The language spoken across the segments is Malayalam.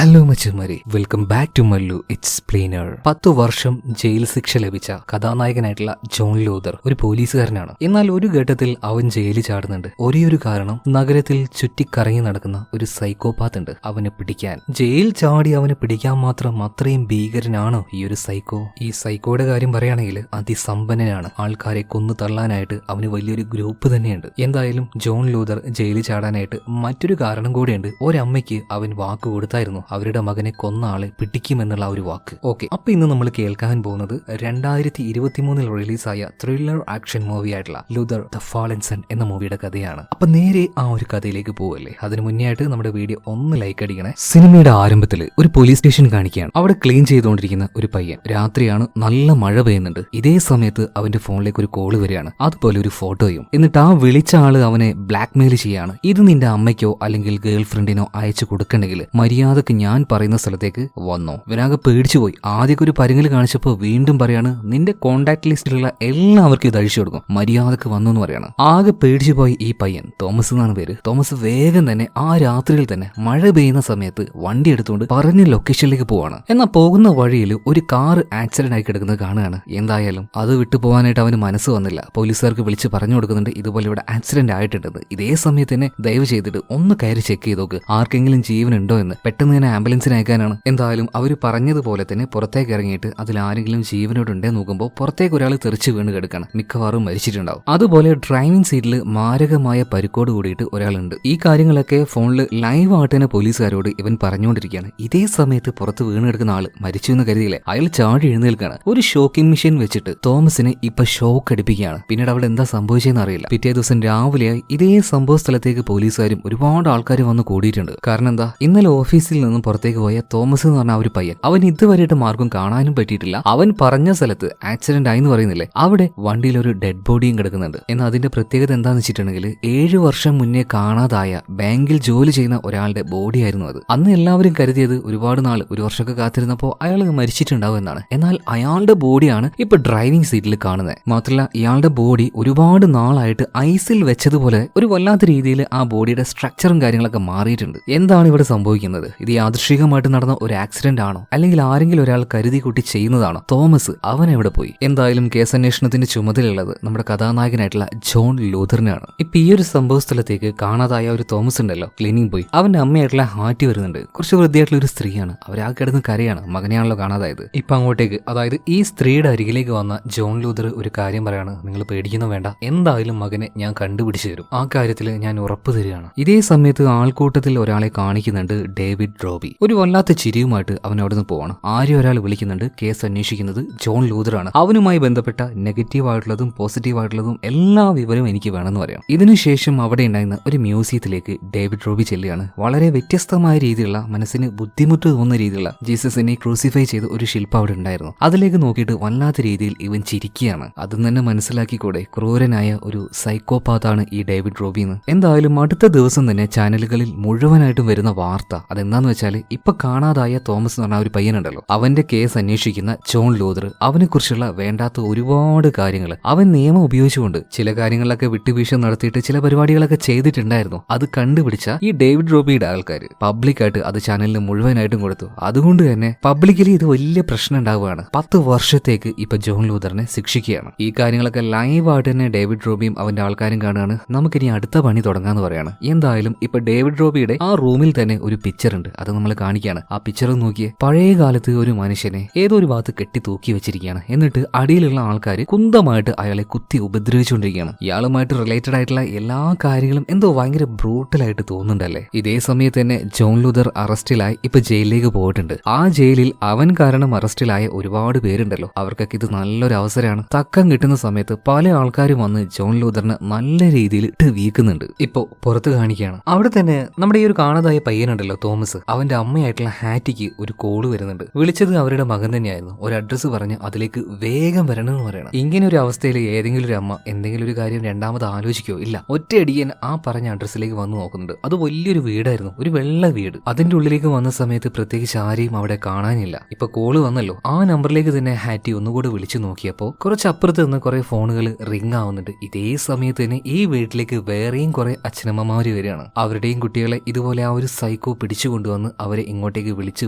ഹലോ മച്ചുമാരി, welcome back to Mallu explainer. 10 വർഷം ജയിൽ ശിക്ഷ ലഭിച്ച കഥാനായകനായിട്ടുള്ള ജോൺ ലൂതർ ഒരു പോലീസുകാരനാണ്. എന്നാൽ ഒരു ഘട്ടത്തിൽ അവൻ ജയിലിൽ ചാടുന്നുണ്ട്. ഒരേയൊരു കാരണം, നഗരത്തിൽ ചുറ്റിക്കറങ്ങി നടക്കുന്ന ഒരു സൈക്കോപാത്ത് ഉണ്ട് അവനെ പിടിക്കാൻ. ജയിൽ ചാടി അവനെ പിടിക്കാൻ മാത്രം അത്രയും ഭീകരനാണോ ഈ ഒരു സൈക്കോ? ഈ സൈക്കോയുടെ കാര്യം പറയുകയാണെങ്കിൽ അതിസമ്പന്നനാണ്. ആൾക്കാരെ കൊന്നു തള്ളാനായിട്ട് അവന് വലിയൊരു ഗ്രൂപ്പ് തന്നെയുണ്ട്. എന്തായാലും ജോൺ ലൂതർ ജയിലിൽ ചാടാനായിട്ട് മറ്റൊരു കാരണം കൂടെയുണ്ട്. ഒരമ്മയ്ക്ക് അവൻ വാക്ക് കൊടുത്തായിരുന്നു, അവരുടെ മകനെ കൊന്ന ആളെ പിടിക്കുമെന്നുള്ള ഒരു വാക്ക്. ഓക്കെ, അപ്പൊ ഇന്ന് നമ്മൾ കേൾക്കാൻ പോകുന്നത് 2023 റിലീസായ ത്രില്ലർ ആക്ഷൻ മൂവി ആയിട്ടുള്ള ലൂതർ ദ ഫാളൻ സൺ എന്ന മൂവിയുടെ കഥയാണ്. അപ്പൊ നേരെ ആ ഒരു കഥയിലേക്ക് പോവല്ലേ. അതിന് മുന്നേ ആയിട്ട് നമ്മുടെ വീഡിയോ ഒന്ന് ലൈക്ക് അടിക്കണേ. സിനിമയുടെ ആരംഭത്തിൽ ഒരു പോലീസ് സ്റ്റേഷൻ കാണിക്കുകയാണ്. അവിടെ ക്ലീൻ ചെയ്തുകൊണ്ടിരിക്കുന്ന ഒരു പയ്യൻ. രാത്രിയാണ്, നല്ല മഴ പെയ്യുന്നുണ്ട്. ഇതേ സമയത്ത് അവന്റെ ഫോണിലേക്ക് ഒരു കോള് വരികയാണ്, അതുപോലെ ഒരു ഫോട്ടോയും. എന്നിട്ട് ആ വിളിച്ച ആള് അവനെ ബ്ലാക്ക് മെയിൽ ചെയ്യാണ്. ഇത് നിന്റെ അമ്മയ്ക്കോ അല്ലെങ്കിൽ ഗേൾ ഫ്രണ്ടിനോ അയച്ചു കൊടുക്കണമെങ്കിൽ മര്യാദക്ക് ഞാൻ പറയുന്ന സ്ഥലത്തേക്ക് വന്നോ. ഇവനാകെ പേടിച്ചു പോയി. ആദ്യമൊക്കെ ഒരു പരുങ്ങല് കാണിച്ചപ്പോ വീണ്ടും പറയാണ്, നിന്റെ കോണ്ടാക്ട് ലിസ്റ്റിലുള്ള എല്ലാവർക്കും ഇത് അഴിച്ചു കൊടുക്കും, മര്യാദക്ക് വന്നു എന്ന് പറയാണ്. ആകെ പേടിച്ചു പോയി ഈ പയ്യൻ. തോമസ് എന്നാണ് പേര്. തോമസ് വേഗം തന്നെ ആ രാത്രിയിൽ തന്നെ മഴ പെയ്യുന്ന സമയത്ത് വണ്ടി എടുത്തുകൊണ്ട് പറഞ്ഞ ലൊക്കേഷനിലേക്ക് പോവാണ്. എന്നാൽ പോകുന്ന വഴിയിൽ ഒരു കാർ ആക്സിഡന്റ് ആയി കിടക്കുന്നത് കാണുകയാണ്. എന്തായാലും അത് വിട്ടു പോകാനായിട്ട് അവന് മനസ്സ് വന്നില്ല. പോലീസുകാർക്ക് വിളിച്ച് പറഞ്ഞു കൊടുക്കുന്നുണ്ട്, ഇതുപോലെ ഇവിടെ ആക്സിഡന്റ് ആയിട്ടുണ്ടെന്ന്. ഇതേ സമയത്ത് തന്നെ ദയവ് ചെയ്തിട്ട് ഒന്ന് കയറി ചെക്ക് ചെയ്ത് നോക്ക്, ആർക്കെങ്കിലും ജീവനുണ്ടോ എന്ന്. പെട്ടെന്ന് തന്നെ ആംബുലൻസിന് അയക്കാനാണ്. എന്തായാലും അവർ പറഞ്ഞതുപോലെ തന്നെ പുറത്തേക്ക് ഇറങ്ങിയിട്ട് അതിൽ ആരെങ്കിലും ജീവനോടുണ്ടേ നോക്കുമ്പോൾ പുറത്തേക്ക് ഒരാൾ തെറിച്ച് വീണ് കിടക്കണം. മിക്കവാറും മരിച്ചിട്ടുണ്ടാവും. അതുപോലെ ഡ്രൈവിംഗ് സീറ്റിൽ മാരകമായ പരിക്കോട് കൂടിയിട്ട് ഒരാളുണ്ട്. ഈ കാര്യങ്ങളൊക്കെ ഫോണിൽ ലൈവ് ആയിട്ട് തന്നെ പോലീസുകാരോട് ഇവൻ പറഞ്ഞുകൊണ്ടിരിക്കുകയാണ്. ഇതേ സമയത്ത് പുറത്ത് വീണ് കിടക്കുന്ന ആള് മരിച്ചു എന്ന് കരുതിയില്ലേ, അയാൾ ചാടി എഴുന്നേൽക്കാണ്. ഒരു ഷോക്കിംഗ് മെഷീൻ വെച്ചിട്ട് തോമസിനെ ഇപ്പൊ ഷോക്ക് അടിപ്പിക്കുകയാണ്. പിന്നീട് അവിടെ എന്താ സംഭവിച്ചതെന്ന് അറിയില്ല. പിറ്റേ ദിവസം രാവിലെയായി ഇതേ സംഭവ സ്ഥലത്തേക്ക് പോലീസുകാരും ഒരുപാട് ആൾക്കാർ വന്ന് കൂടിയിട്ടുണ്ട്. കാരണം എന്താ, ഇന്നലെ ഓഫീസിൽ നിന്നും പുറത്തേക്ക് പോയ തോമസ് എന്ന് പറഞ്ഞ ആ ഒരു പയ്യൻ, അവൻ ഇതുവരെയായിട്ട് മാർഗം കാണാനും പറ്റിയിട്ടില്ല. അവൻ പറഞ്ഞ സ്ഥലത്ത് ആക്സിഡന്റ് ആയി എന്ന് പറയുന്നില്ലേ, അവിടെ വണ്ടിയിൽ ഒരു ഡെഡ് ബോഡിയും കിടക്കുന്നുണ്ട്. എന്നാൽ അതിന്റെ പ്രത്യേകത എന്താണെന്ന് വെച്ചിട്ടുണ്ടെങ്കിൽ 7 വർഷം മുന്നേ കാണാതായ ബാങ്കിൽ ജോലി ചെയ്യുന്ന ഒരാളുടെ ബോഡി ആയിരുന്നു അത്. അന്ന് എല്ലാവരും കരുതിയത് ഒരുപാട് നാൾ, ഒരു വർഷമൊക്കെ കാത്തിരുന്നപ്പോൾ അയാൾ മരിച്ചിട്ടുണ്ടാവും എന്നാണ്. എന്നാൽ അയാളുടെ ബോഡിയാണ് ഇപ്പൊ ഡ്രൈവിംഗ് സീറ്റിൽ കാണുന്നത്. മാത്രമല്ല ഇയാളുടെ ബോഡി ഒരുപാട് നാളായിട്ട് ഐസിൽ വെച്ചതുപോലെ ഒരു വല്ലാത്ത രീതിയിൽ ആ ബോഡിയുടെ സ്ട്രക്ചറും കാര്യങ്ങളൊക്കെ മാറിയിട്ടുണ്ട്. എന്താണ് ഇവിടെ സംഭവിക്കുന്നത്? ഇത് യാദൃശ്ചികമായിട്ട് നടന്ന ഒരു ആക്സിഡന്റ് ആണോ, അല്ലെങ്കിൽ ആരെങ്കിലും ഒരാൾ കരുതി കൂട്ടി ചെയ്യുന്നതാണോ? തോമസ് അവൻ എവിടെ പോയി? എന്തായാലും കേസന്വേഷണത്തിന്റെ ചുമതലയുള്ളത് നമ്മുടെ കഥാനായകനായിട്ടുള്ള ജോൺ ലൂതറിനാണ്. ഇപ്പൊ ഈ ഒരു സംഭവ സ്ഥലത്തേക്ക് കാണാതായ ഒരു തോമസ് ഉണ്ടല്ലോ, ക്ലീനിങ് പോയി, അവന്റെ അമ്മയായിട്ടുള്ള ഹാറ്റി വരുന്നുണ്ട്. കുറച്ച് വൃത്തിയായിട്ടുള്ള ഒരു സ്ത്രീയാണ്. അവരാ കിടന്ന് കരയാണ്, മകനെയാണല്ലോ കാണാതായത്. ഇപ്പൊ അങ്ങോട്ടേക്ക്, അതായത് ഈ സ്ത്രീയുടെ അരികിലേക്ക് വന്ന ജോൺ ലൂതർ ഒരു കാര്യം പറയാണ്, നിങ്ങൾ പേടിക്കുന്ന വേണ്ട, എന്തായാലും മകനെ ഞാൻ കണ്ടുപിടിച്ചു തരും, ആ കാര്യത്തിൽ ഞാൻ ഉറപ്പ് തരികയാണ്. ഇതേ സമയത്ത് ആൾക്കൂട്ടത്തിൽ ഒരാളെ കാണിക്കുന്നുണ്ട്, ഡേവിഡ് റോബി. ഒരു വല്ലാത്ത ചിരിയുമായിട്ട് അവൻ അവിടെ നിന്ന് പോവാണ്. ആരും ഒരാൾ വിളിക്കുന്നുണ്ട്. കേസ് അന്വേഷിക്കുന്നത് ജോൺ ലൂതറാണ്. അവനുമായി ബന്ധപ്പെട്ട നെഗറ്റീവായിട്ടുള്ളതും പോസിറ്റീവായിട്ടുള്ളതും എല്ലാ വിവരവും എനിക്ക് വേണമെന്ന് പറയാം. ഇതിനുശേഷം അവിടെ ഉണ്ടായിരുന്ന ഒരു മ്യൂസിയത്തിലേക്ക് ഡേവിഡ് റോബി ചെല്ലുകയാണ്. വളരെ വ്യത്യസ്തമായ രീതിയിലുള്ള, മനസ്സിന് ബുദ്ധിമുട്ട് തോന്നുന്ന രീതിയിലുള്ള ജീസസിനെ ക്രൂസിഫൈ ചെയ്ത് ഒരു ശില്പം അവിടെ ഉണ്ടായിരുന്നു. അതിലേക്ക് നോക്കിയിട്ട് വല്ലാത്ത രീതിയിൽ ഇവൻ ചിരിക്കുകയാണ്. അതും തന്നെ മനസ്സിലാക്കിക്കൂടെ, ക്രൂരനായ ഒരു സൈക്കോപാത്താണ് ഈ ഡേവിഡ് റോബി എന്ന്. എന്തായാലും അടുത്ത ദിവസം തന്നെ ചാനലുകളിൽ മുഴുവനായിട്ടും വരുന്ന വാർത്ത അതെന്താന്ന് വെച്ചാൽ, ഇപ്പൊ കാണാതായ തോമസ് എന്ന് പറഞ്ഞ ഒരു പയ്യനുണ്ടല്ലോ, അവന്റെ കേസ് അന്വേഷിക്കുന്ന ജോൺ ലൂതർ, അവനെ കുറിച്ചുള്ള വേണ്ടാത്ത ഒരുപാട് കാര്യങ്ങൾ, അവൻ നിയമം ഉപയോഗിച്ചുകൊണ്ട് ചില കാര്യങ്ങളിലൊക്കെ വിട്ടുവീഴ്ച നടത്തിയിട്ട് ചില പരിപാടികളൊക്കെ ചെയ്തിട്ടുണ്ടായിരുന്നു. അത് കണ്ടുപിടിച്ച ഈ ഡേവിഡ് റോബിയുടെ ആൾക്കാർ പബ്ലിക്കായിട്ട് അത് ചാനലിന് മുഴുവനായിട്ടും കൊടുത്തു. അതുകൊണ്ട് തന്നെ പബ്ലിക്കലി ഇത് വലിയ പ്രശ്നം ഉണ്ടാവുകയാണ്. 10 വർഷത്തേക്ക് ഇപ്പൊ ജോൺ ലൂതറിനെ ശിക്ഷിക്കുകയാണ്. ഈ കാര്യങ്ങളൊക്കെ ലൈവായിട്ട് തന്നെ ഡേവിഡ് റോബിയും അവന്റെ ആൾക്കാരും കാണുകയാണ്. നമുക്കിനി അടുത്ത പണി തുടങ്ങാന്ന് പറയാണ്. എന്തായാലും ഇപ്പൊ ഡേവിഡ് റോബിയുടെ ആ റൂമിൽ തന്നെ ഒരു പിക്ചർ ഉണ്ട്, അത് നമ്മൾ കാണിക്കുകയാണ്. ആ പിക്ചർ നോക്കിയേ, പഴയ കാലത്ത് ഒരു മനുഷ്യനെ ഏതോ ഒരു ഭാഗത്ത് കെട്ടി തൂക്കി വെച്ചിരിക്കുകയാണ്. എന്നിട്ട് അടിയിലുള്ള ആൾക്കാർ കുന്തമായിട്ട് അയാളെ കുത്തി ഉപദ്രവിച്ചുകൊണ്ടിരിക്കുകയാണ്. ഇയാളുമായിട്ട് റിലേറ്റഡ് ആയിട്ടുള്ള എല്ലാ കാര്യങ്ങളും എന്തോ ഭയങ്കര ബ്രൂട്ടലായിട്ട് തോന്നുന്നുണ്ടല്ലേ. ഇതേ സമയത്ത് തന്നെ ജോൺ ലൂതർ അറസ്റ്റിലായി ഇപ്പൊ ജയിലിലേക്ക് പോയിട്ടുണ്ട്. ആ ജയിലിൽ അവൻ കാരണം അറസ്റ്റിലായ ഒരുപാട് പേരുണ്ടല്ലോ, അവർക്കൊക്കെ ഇത് നല്ലൊരു അവസരമാണ്. തക്കം കിട്ടുന്ന സമയത്ത് പല ആൾക്കാരും വന്ന് ജോൺ ലൂതറിന് നല്ല രീതിയിൽ ഇട്ട് വീക്കുന്നുണ്ട്. ഇപ്പോ പുറത്ത് കാണിക്കുകയാണ്. അവിടെ തന്നെ നമ്മുടെ ഈ ഒരു കാണാതായ പയ്യനുണ്ടല്ലോ തോമസ്, അവന്റെ അമ്മയായിട്ടുള്ള ഹാറ്റിക്ക് ഒരു കോള് വരുന്നുണ്ട്. വിളിച്ചത് അവരുടെ മകൻ തന്നെയായിരുന്നു. ഒരു അഡ്രസ്സ് പറഞ്ഞ് അതിലേക്ക് വേഗം വരണമെന്ന് പറയണം. ഇങ്ങനെ ഒരു അവസ്ഥയിൽ ഏതെങ്കിലും ഒരു അമ്മ എന്തെങ്കിലും ഒരു കാര്യം രണ്ടാമത് ആലോചിക്കോ? ഇല്ല. ഒറ്റയടിയൻ ആ പറഞ്ഞ അഡ്രസ്സിലേക്ക് വന്ന് നോക്കുന്നുണ്ട്. അത് വലിയൊരു വീടായിരുന്നു, ഒരു വെള്ള വീട്. അതിന്റെ ഉള്ളിലേക്ക് വന്ന സമയത്ത് പ്രത്യേകിച്ച് ആരെയും അവിടെ കാണാനില്ല. ഇപ്പൊ കോള് വന്നല്ലോ, ആ നമ്പറിലേക്ക് തന്നെ ഹാറ്റി ഒന്നുകൂടെ വിളിച്ചു നോക്കിയപ്പോ കുറച്ചപ്പുറത്ത് നിന്ന് കുറെ ഫോണുകൾ റിംഗ് ആവുന്നുണ്ട്. ഇതേ സമയത്ത് തന്നെ ഈ വീട്ടിലേക്ക് വേറെയും കുറെ അച്ഛനമ്മമാര് വരികയാണ്. അവരുടെയും കുട്ടികളെ ഇതുപോലെ ആ ഒരു സൈക്കോ പിടിച്ചു കൊണ്ടുവന്ന് പെട്ടെന്ന് അവരെ ഇങ്ങോട്ടേക്ക് വിളിച്ചു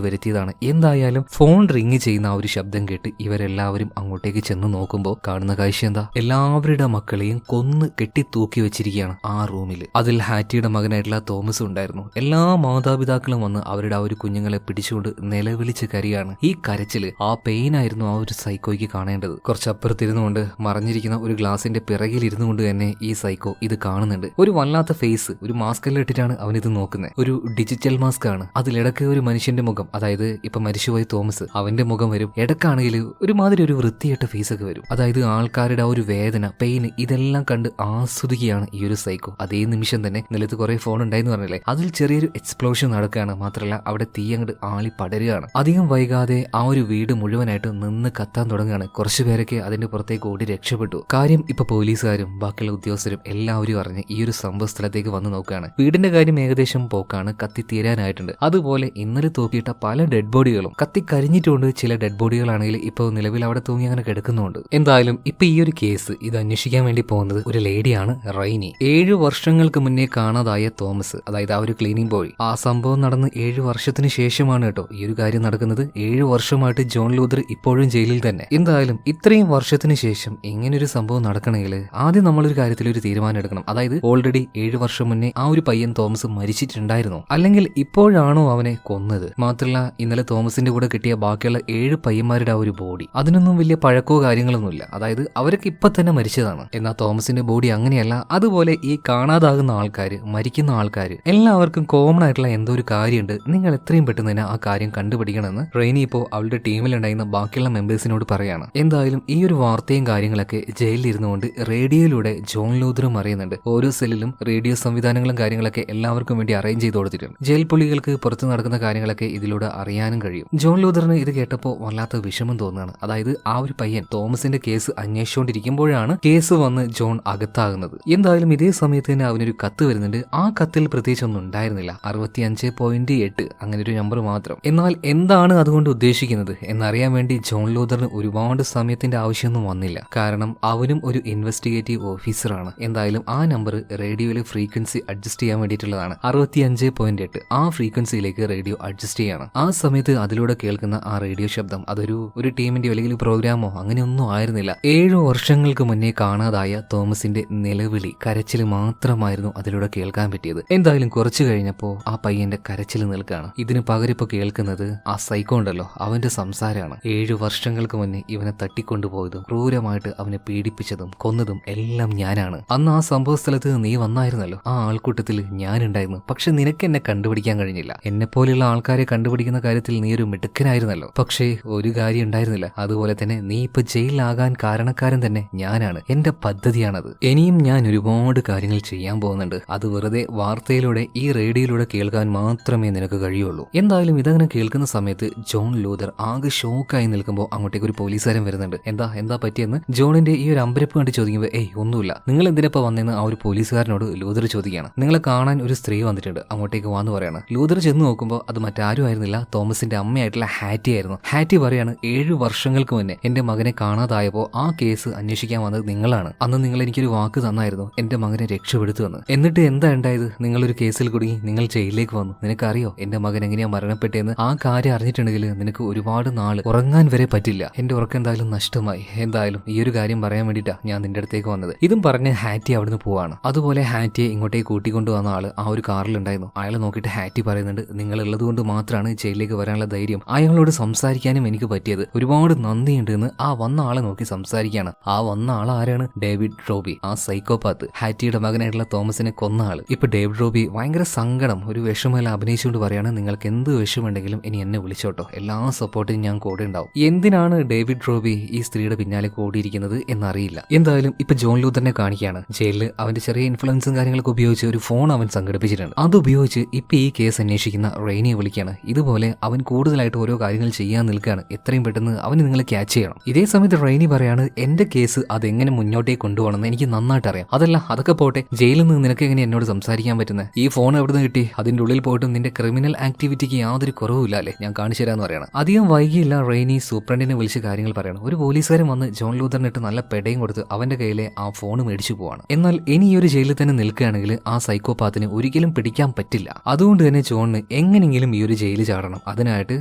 വരുത്തിയതാണ്. എന്തായാലും ഫോൺ റിങ് ചെയ്യുന്ന ആ ഒരു ശബ്ദം കേട്ട് ഇവരെല്ലാവരും അങ്ങോട്ടേക്ക് ചെന്ന് നോക്കുമ്പോൾ കാണുന്ന കാഴ്ച എന്താ, എല്ലാവരുടെ മക്കളെയും കൊന്ന് കെട്ടിത്തൂക്കി വെച്ചിരിക്കുകയാണ് ആ റൂമിൽ. അതിൽ ഹാറ്റിയുടെ മകനായിട്ടുള്ള തോമസ് ഉണ്ടായിരുന്നു. എല്ലാ മാതാപിതാക്കളും വന്ന് അവരുടെ ആ ഒരു കുഞ്ഞുങ്ങളെ പിടിച്ചുകൊണ്ട് നിലവിളിച്ച് കരയാണ്. ഈ കരച്ചില്, ആ പെയിൻ ആയിരുന്നു ആ ഒരു സൈക്കോയ്ക്ക് കാണേണ്ടത്. കുറച്ചപ്പുറത്തിരുന്നുകൊണ്ട് മറിഞ്ഞിരിക്കുന്ന ഒരു ഗ്ലാസിന്റെ പിറകിൽ ഇരുന്നുകൊണ്ട് തന്നെ ഈ സൈക്കോ ഇത് കാണുന്നുണ്ട്. ഒരു വല്ലാത്ത ഫേസ്, ഒരു മാസ്ക് എല്ലാം ഇട്ടിട്ടാണ് അവൻ ഇത് നോക്കുന്നത്. ഒരു ഡിജിറ്റൽ മാസ്ക് ആണ്. അതിലിടക്ക് ഒരു മനുഷ്യന്റെ മുഖം, അതായത് ഇപ്പൊ മരിച്ചുപോയ തോമസ്, അവന്റെ മുഖം വരും. ഇടക്കാണെങ്കിൽ ഒരുമാതിരി ഒരു വൃത്തിയായിട്ട ഫേസ് ഒക്കെ വരും. അതായത് ആൾക്കാരുടെ ആ ഒരു വേദന, പെയിൻ, ഇതെല്ലാം കണ്ട് ആസ്വദിക്കുകയാണ് ഈ ഒരു സൈക്കോ. അതേ നിമിഷം തന്നെ നിലത്ത് കുറെ ഫോൺ ഉണ്ടായെന്ന് പറഞ്ഞില്ലേ, അതിൽ ചെറിയൊരു എക്സ്പ്ലോഷൻ നടക്കുകയാണ്. മാത്രമല്ല അവിടെ തീ അങ്ങോട്ട് ആളി പടരുകയാണ്. അധികം വൈകാതെ ആ ഒരു വീട് മുഴുവനായിട്ട് നിന്ന് കത്താൻ തുടങ്ങുകയാണ്. കുറച്ചുപേരൊക്കെ അതിന്റെ പുറത്തേക്ക് ഓടി രക്ഷപ്പെട്ടു. കാര്യം ഇപ്പൊ പോലീസുകാരും ബാക്കിയുള്ള ഉദ്യോഗസ്ഥരും എല്ലാവരും അറിഞ്ഞ് ഈ ഒരു സംഭവ സ്ഥലത്തേക്ക് വന്ന് നോക്കുകയാണ്. വീടിന്റെ കാര്യം ഏകദേശം പോക്കാണ്, കത്തി തീരാനായിട്ടുണ്ട്. അതുപോലെ ഇന്നലെ തൂക്കിയിട്ട പല ഡെഡ് ബോഡികളും കത്തി കരിഞ്ഞിട്ടുണ്ട്. ചില ഡെഡ് ബോഡികളാണെങ്കിൽ ഇപ്പോൾ നിലവിൽ അവിടെ തൂങ്ങി അങ്ങനെ കിടക്കുന്നുണ്ട്. എന്തായാലും ഇപ്പൊ ഈ ഒരു കേസ് ഇത് അന്വേഷിക്കാൻ വേണ്ടി പോകുന്നത് ഒരു ലേഡിയാണ്, റൈനി. 7 വർഷങ്ങൾക്ക് മുന്നേ കാണാതായ തോമസ്, അതായത് ആ ഒരു ക്ലീനിങ് ബോയ്. ആ സംഭവം നടന്ന് 7 വർഷത്തിന് ശേഷമാണ് കേട്ടോ ഈ ഒരു കാര്യം നടക്കുന്നത്. 7 വർഷമായിട്ട് ജോൺ ലൂതർ ഇപ്പോഴും ജയിലിൽ തന്നെ. എന്തായാലും ഇത്രയും വർഷത്തിന് ശേഷം ഇങ്ങനൊരു സംഭവം നടക്കണമെങ്കിൽ ആദ്യം നമ്മളൊരു കാര്യത്തിൽ ഒരു തീരുമാനം എടുക്കണം. അതായത് ഓൾറെഡി 7 വർഷം മുന്നേ ആ ഒരു പയ്യൻ തോമസ് മരിച്ചിട്ടുണ്ടായിരുന്നോ, അല്ലെങ്കിൽ ഇപ്പോഴാണോ അവനെ കൊന്നത്? മാത്രമല്ല ഇന്നലെ തോമസിന്റെ കൂടെ കിട്ടിയ ബാക്കിയുള്ള 7 പയ്യന്മാരുടെ ആ ഒരു ബോഡി, അതിനൊന്നും വലിയ പഴക്കോ കാര്യങ്ങളൊന്നുമില്ല. അതായത് അവരൊക്കെ ഇപ്പൊ തന്നെ മരിച്ചതാണ്. എന്നാൽ തോമസിന്റെ ബോഡി അങ്ങനെയല്ല. അതുപോലെ ഈ കാണാതാകുന്ന ആൾക്കാര്, മരിക്കുന്ന ആൾക്കാര് എല്ലാവർക്കും കോമൺ ആയിട്ടുള്ള എന്തോ ഒരു കാര്യമുണ്ട്. നിങ്ങൾ എത്രയും പെട്ടെന്ന് തന്നെ ആ കാര്യം കണ്ടുപിടിക്കണമെന്ന് റെയ്നി ഇപ്പോൾ അവളുടെ ടീമിലുണ്ടായിരുന്ന ബാക്കിയുള്ള മെമ്പേഴ്സിനോട് പറയാണ്. എന്തായാലും ഈ ഒരു വാർത്തയും കാര്യങ്ങളൊക്കെ ജയിലിൽ ഇരുന്നുകൊണ്ട് റേഡിയോയിലൂടെ ജോൺ ലൂതറും അറിയുന്നുണ്ട്. ഓരോ സെല്ലിലും റേഡിയോ സംവിധാനങ്ങളും കാര്യങ്ങളൊക്കെ എല്ലാവർക്കും വേണ്ടി അറേഞ്ച് ചെയ്ത് കൊടുത്തിട്ടുണ്ട്. ജയിൽ പുള്ളികൾക്ക് പുറത്ത് നടക്കുന്ന കാര്യങ്ങളൊക്കെ ഇതിലൂടെ അറിയാനും കഴിയും. ജോൺ ലൂതറിന് ഇത് കേട്ടപ്പോൾ വല്ലാത്ത വിഷമം തോന്നുകയാണ്. അതായത് ആ ഒരു പയ്യൻ തോമസിന്റെ കേസ് അന്വേഷിച്ചുകൊണ്ടിരിക്കുമ്പോഴാണ് കേസ് വന്ന് ജോൺ അകത്താകുന്നത്. എന്തായാലും ഇതേ സമയത്ത് തന്നെ അവനൊരു കത്ത് വരുന്നുണ്ട്. ആ കത്തിൽ പ്രത്യേകിച്ച് ഒന്നും ഉണ്ടായിരുന്നില്ല, 65.8 അങ്ങനെ ഒരു നമ്പർ മാത്രം. എന്നാൽ എന്താണ് അതുകൊണ്ട് ഉദ്ദേശിക്കുന്നത് എന്നറിയാൻ വേണ്ടി ജോൺ ലൂതറിന് ഒരുപാട് സമയത്തിന്റെ ആവശ്യമൊന്നും വന്നില്ല. കാരണം അവനും ഒരു ഇൻവെസ്റ്റിഗേറ്റീവ് ഓഫീസറാണ്. എന്തായാലും ആ നമ്പർ റേഡിയോയിലെ ഫ്രീക്വൻസി അഡ്ജസ്റ്റ് ചെയ്യാൻ വേണ്ടിയിട്ടുള്ളതാണ്. 65.8 ആ ഫ്രീക്വൻസിയിലേക്ക് റേഡിയോ അഡ്ജസ്റ്റ് ചെയ്യണം. ആ സമയത്ത് അതിലൂടെ കേൾക്കുന്ന ആ റേഡിയോ ശബ്ദം അതൊരു ടീമിന്റെയോ അല്ലെങ്കിൽ പ്രോഗ്രാമോ അങ്ങനെയൊന്നും ആയിരുന്നില്ല. 7 വർഷങ്ങൾക്ക് മുന്നേ കാണാതായ തോമസിന്റെ നിലവിളി, കരച്ചിൽ മാത്രമായിരുന്നു അതിലൂടെ കേൾക്കാൻ പറ്റിയത്. എന്തായാലും കുറച്ചു കഴിഞ്ഞപ്പോ ആ പയ്യന്റെ കരച്ചിൽ നിൽക്കുകയാണ്. ഇതിന് പകരം ഇപ്പൊ കേൾക്കുന്നത് ആ സൈക്കോ ഉണ്ടല്ലോ, അവന്റെ സംസാരമാണ്. 7 വർഷങ്ങൾക്ക് മുന്നേ ഇവനെ തട്ടിക്കൊണ്ടുപോയതും ക്രൂരമായിട്ട് അവനെ പീഡിപ്പിച്ചതും കൊന്നതും എല്ലാം ഞാനാണ്. അന്ന് ആ സംഭവ സ്ഥലത്ത് നീ വന്നായിരുന്നല്ലോ, ആ ആൾക്കൂട്ടത്തിൽ ഞാനുണ്ടായിരുന്നു. പക്ഷെ നിനക്ക് എന്നെ കണ്ടുപിടിക്കാൻ കഴിഞ്ഞില്ല. എന്നെ പോലെയുള്ള ആൾക്കാരെ കണ്ടുപിടിക്കുന്ന കാര്യത്തിൽ നീ ഒരു മിടുക്കനായിരുന്നല്ലോ. പക്ഷേ ഒരു കാര്യം ഉണ്ടായിരുന്നില്ല. അതുപോലെ തന്നെ നീ ഇപ്പൊ ജയിലിലാകാൻ കാരണക്കാരൻ തന്നെ ഞാനാണ്. എന്റെ പദ്ധതിയാണത്. ഇനിയും ഞാൻ ഒരുപാട് കാര്യങ്ങൾ ചെയ്യാൻ പോകുന്നുണ്ട്. അത് വെറുതെ വാർത്തയിലൂടെ ഈ റേഡിയോയിലൂടെ കേൾക്കാൻ മാത്രമേ നിനക്ക് കഴിയുള്ളൂ. എന്തായാലും ഇതങ്ങനെ കേൾക്കുന്ന സമയത്ത് ജോൺ ലൂതർ ആകെ ഷോക്കായി നിൽക്കുമ്പോൾ അങ്ങോട്ടേക്ക് ഒരു പോലീസുകാരൻ വരുന്നുണ്ട്. എന്താ പറ്റിയെന്ന് ജോണിന്റെ ഈ ഒരു അമ്പരപ്പ് കണ്ട് ചോദിക്കുമ്പോൾ ഒന്നുമില്ല, നിങ്ങൾ എന്തിനപ്പോ വന്നെന്ന് ആ ഒരു പോലീസുകാരനോട് ലൂതർ ചോദിക്കുകയാണ്. നിങ്ങളെ കാണാൻ ഒരു സ്ത്രീ വന്നിട്ടുണ്ട്, അങ്ങോട്ടേക്ക് വാന്ന് പറയാണ്. ലൂതർ ചെന്ന് നോക്കുമ്പോൾ അത് മറ്റാരും ആയിരുന്നില്ല, തോമസിന്റെ അമ്മയായിട്ടുള്ള ഹാറ്റി ആയിരുന്നു. ഹാറ്റി പറയാണ്, 7 വർഷങ്ങൾക്ക് മുന്നേ എന്റെ മകനെ കാണാതായപ്പോ ആ കേസ് അന്വേഷിക്കാൻ വന്നത് നിങ്ങളാണ്. അന്ന് നിങ്ങൾ എനിക്കൊരു വാക്ക് തന്നായിരുന്നു എന്റെ മകനെ രക്ഷപ്പെടുത്തുവെന്ന്. എന്നിട്ട് എന്താ ഉണ്ടായത്? നിങ്ങളൊരു കേസിൽ കുടുങ്ങി നിങ്ങൾ ജയിലിലേക്ക് വന്നു. നിനക്കറിയോ എന്റെ മകൻ എങ്ങനെയാ മരണപ്പെട്ടെന്ന്? ആ കാര്യം അറിഞ്ഞിട്ടുണ്ടെങ്കിൽ നിനക്ക് ഒരുപാട് നാള് ഉറങ്ങാൻ വരെ പറ്റില്ല. എന്റെ ഉറക്കം എന്തായാലും നഷ്ടമായി. എന്തായാലും ഈ ഒരു കാര്യം പറയാൻ വേണ്ടിയിട്ടാ ഞാൻ നിന്റെ അടുത്തേക്ക് വന്നത്. ഇതും പറഞ്ഞ് ഹാറ്റി അവിടുന്ന് പോവാണ്. അതുപോലെ ഹാറ്റിയെ ഇങ്ങോട്ടേക്ക് കൂട്ടിക്കൊണ്ടു വന്ന ആള് ആ ഒരു കാറിലുണ്ടായിരുന്നു. അയാളെ നോക്കിയിട്ട് ഹാറ്റി പറയുന്നുണ്ട്, നിങ്ങൾ ഉള്ളത് കൊണ്ട് മാത്രമാണ് ജയിലിലേക്ക് വരാനുള്ള ധൈര്യം അയാളോട് സംസാരിക്കാനും എനിക്ക് പറ്റിയത്. ഒരുപാട് നന്ദിയുണ്ട് എന്ന് ആ വന്ന ആളെ നോക്കി സംസാരിക്കുകയാണ്. ആ വന്ന ആൾ ആരാണ്? ഡേവിഡ് റോബി, ആ സൈക്കോപാത്ത്, ഹാറ്റിയുടെ മകനായിട്ടുള്ള തോമസിനെ കൊന്ന ആള്. ഇപ്പൊ ഡേവിഡ് റോബി ഭയങ്കര സങ്കടം, ഒരു വിഷമമെല്ലാം അഭിനയിച്ചുകൊണ്ട് പറയാണ്, നിങ്ങൾക്ക് എന്ത് വിഷമുണ്ടെങ്കിലും ഇനി എന്നെ വിളിച്ചോട്ടോ, എല്ലാ സപ്പോർട്ടിനും ഞാൻ കൂടെ ഉണ്ടാവും. എന്തിനാണ് ഡേവിഡ് റോബി ഈ സ്ത്രീയുടെ പിന്നാലെ കൂടിയിരിക്കുന്നത് എന്നറിയില്ല. എന്തായാലും ഇപ്പൊ ജോൺ ലൂതറിനെ കാണിക്കുകയാണ്. ജയിലിൽ അവന്റെ ചെറിയ ഇൻഫ്ലുവൻസും കാര്യങ്ങളൊക്കെ ഉപയോഗിച്ച് ഒരു ഫോൺ അവൻ സംഘടിപ്പിച്ചിട്ടുണ്ട്. അത് ഉപയോഗിച്ച് ഇപ്പൊ ഈ കേസ് അന്വേഷിക്കുന്ന റെയ്നിയെ വിളിക്കുകയാണ്. ഇതുപോലെ അവൻ കൂടുതലായിട്ട് ഓരോ കാര്യങ്ങൾ ചെയ്യാൻ നിൽക്കുകയാണ്. എത്രയും പെട്ടെന്ന് അവന് നിങ്ങൾ ക്യാച്ച് ചെയ്യണം. ഇതേ സമയത്ത് റെയ്നി പറയാണ്, എന്റെ കേസ് അതെങ്ങനെ മുന്നോട്ടേക്ക് കൊണ്ടുപോകണമെന്ന് എനിക്ക് നന്നായിട്ട് അറിയാം. അതല്ല അതൊക്കെ പോട്ടെ, ജയിലിൽ നിന്ന് നിനക്ക് എങ്ങനെ എന്നോട് സംസാരിക്കാൻ പറ്റുന്നത്? ഈ ഫോൺ എവിടുന്ന് കിട്ടി? അതിന്റെ ഉള്ളിൽ പോയിട്ട് നിന്റെ ക്രിമിനൽ ആക്ടിവിറ്റിക്ക് യാതൊരു കുറവുമില്ല അല്ലേ? ഞാൻ കാണിച്ചു തരാന്ന് പറയണം. അധികം വൈകിയില്ല റെയ്നി സൂപ്രണ്ടിനെ വിളിച്ച് കാര്യങ്ങൾ പറയണം. ഒരു പോലീസുകാരൻ വന്ന് ജോൺ ലൂതറിനിട്ട് നല്ല പെടയും കൊടുത്ത് അവന്റെ കയ്യിലെ ആ ഫോൺ മേടിച്ചു പോവാണ്. എന്നാൽ ഇനി ഈ ഒരു ജയിലിൽ തന്നെ നിൽക്കുകയാണെങ്കിൽ ആ സൈക്കോപാത്തിനെ ഒരിക്കലും പിടിക്കാൻ പറ്റില്ല. അതുകൊണ്ട് തന്നെ ജോണിന് എങ്ങനെയെങ്കിലും ഈ ഒരു ജയിലിൽ ചാടണം. അതിനായിട്ട്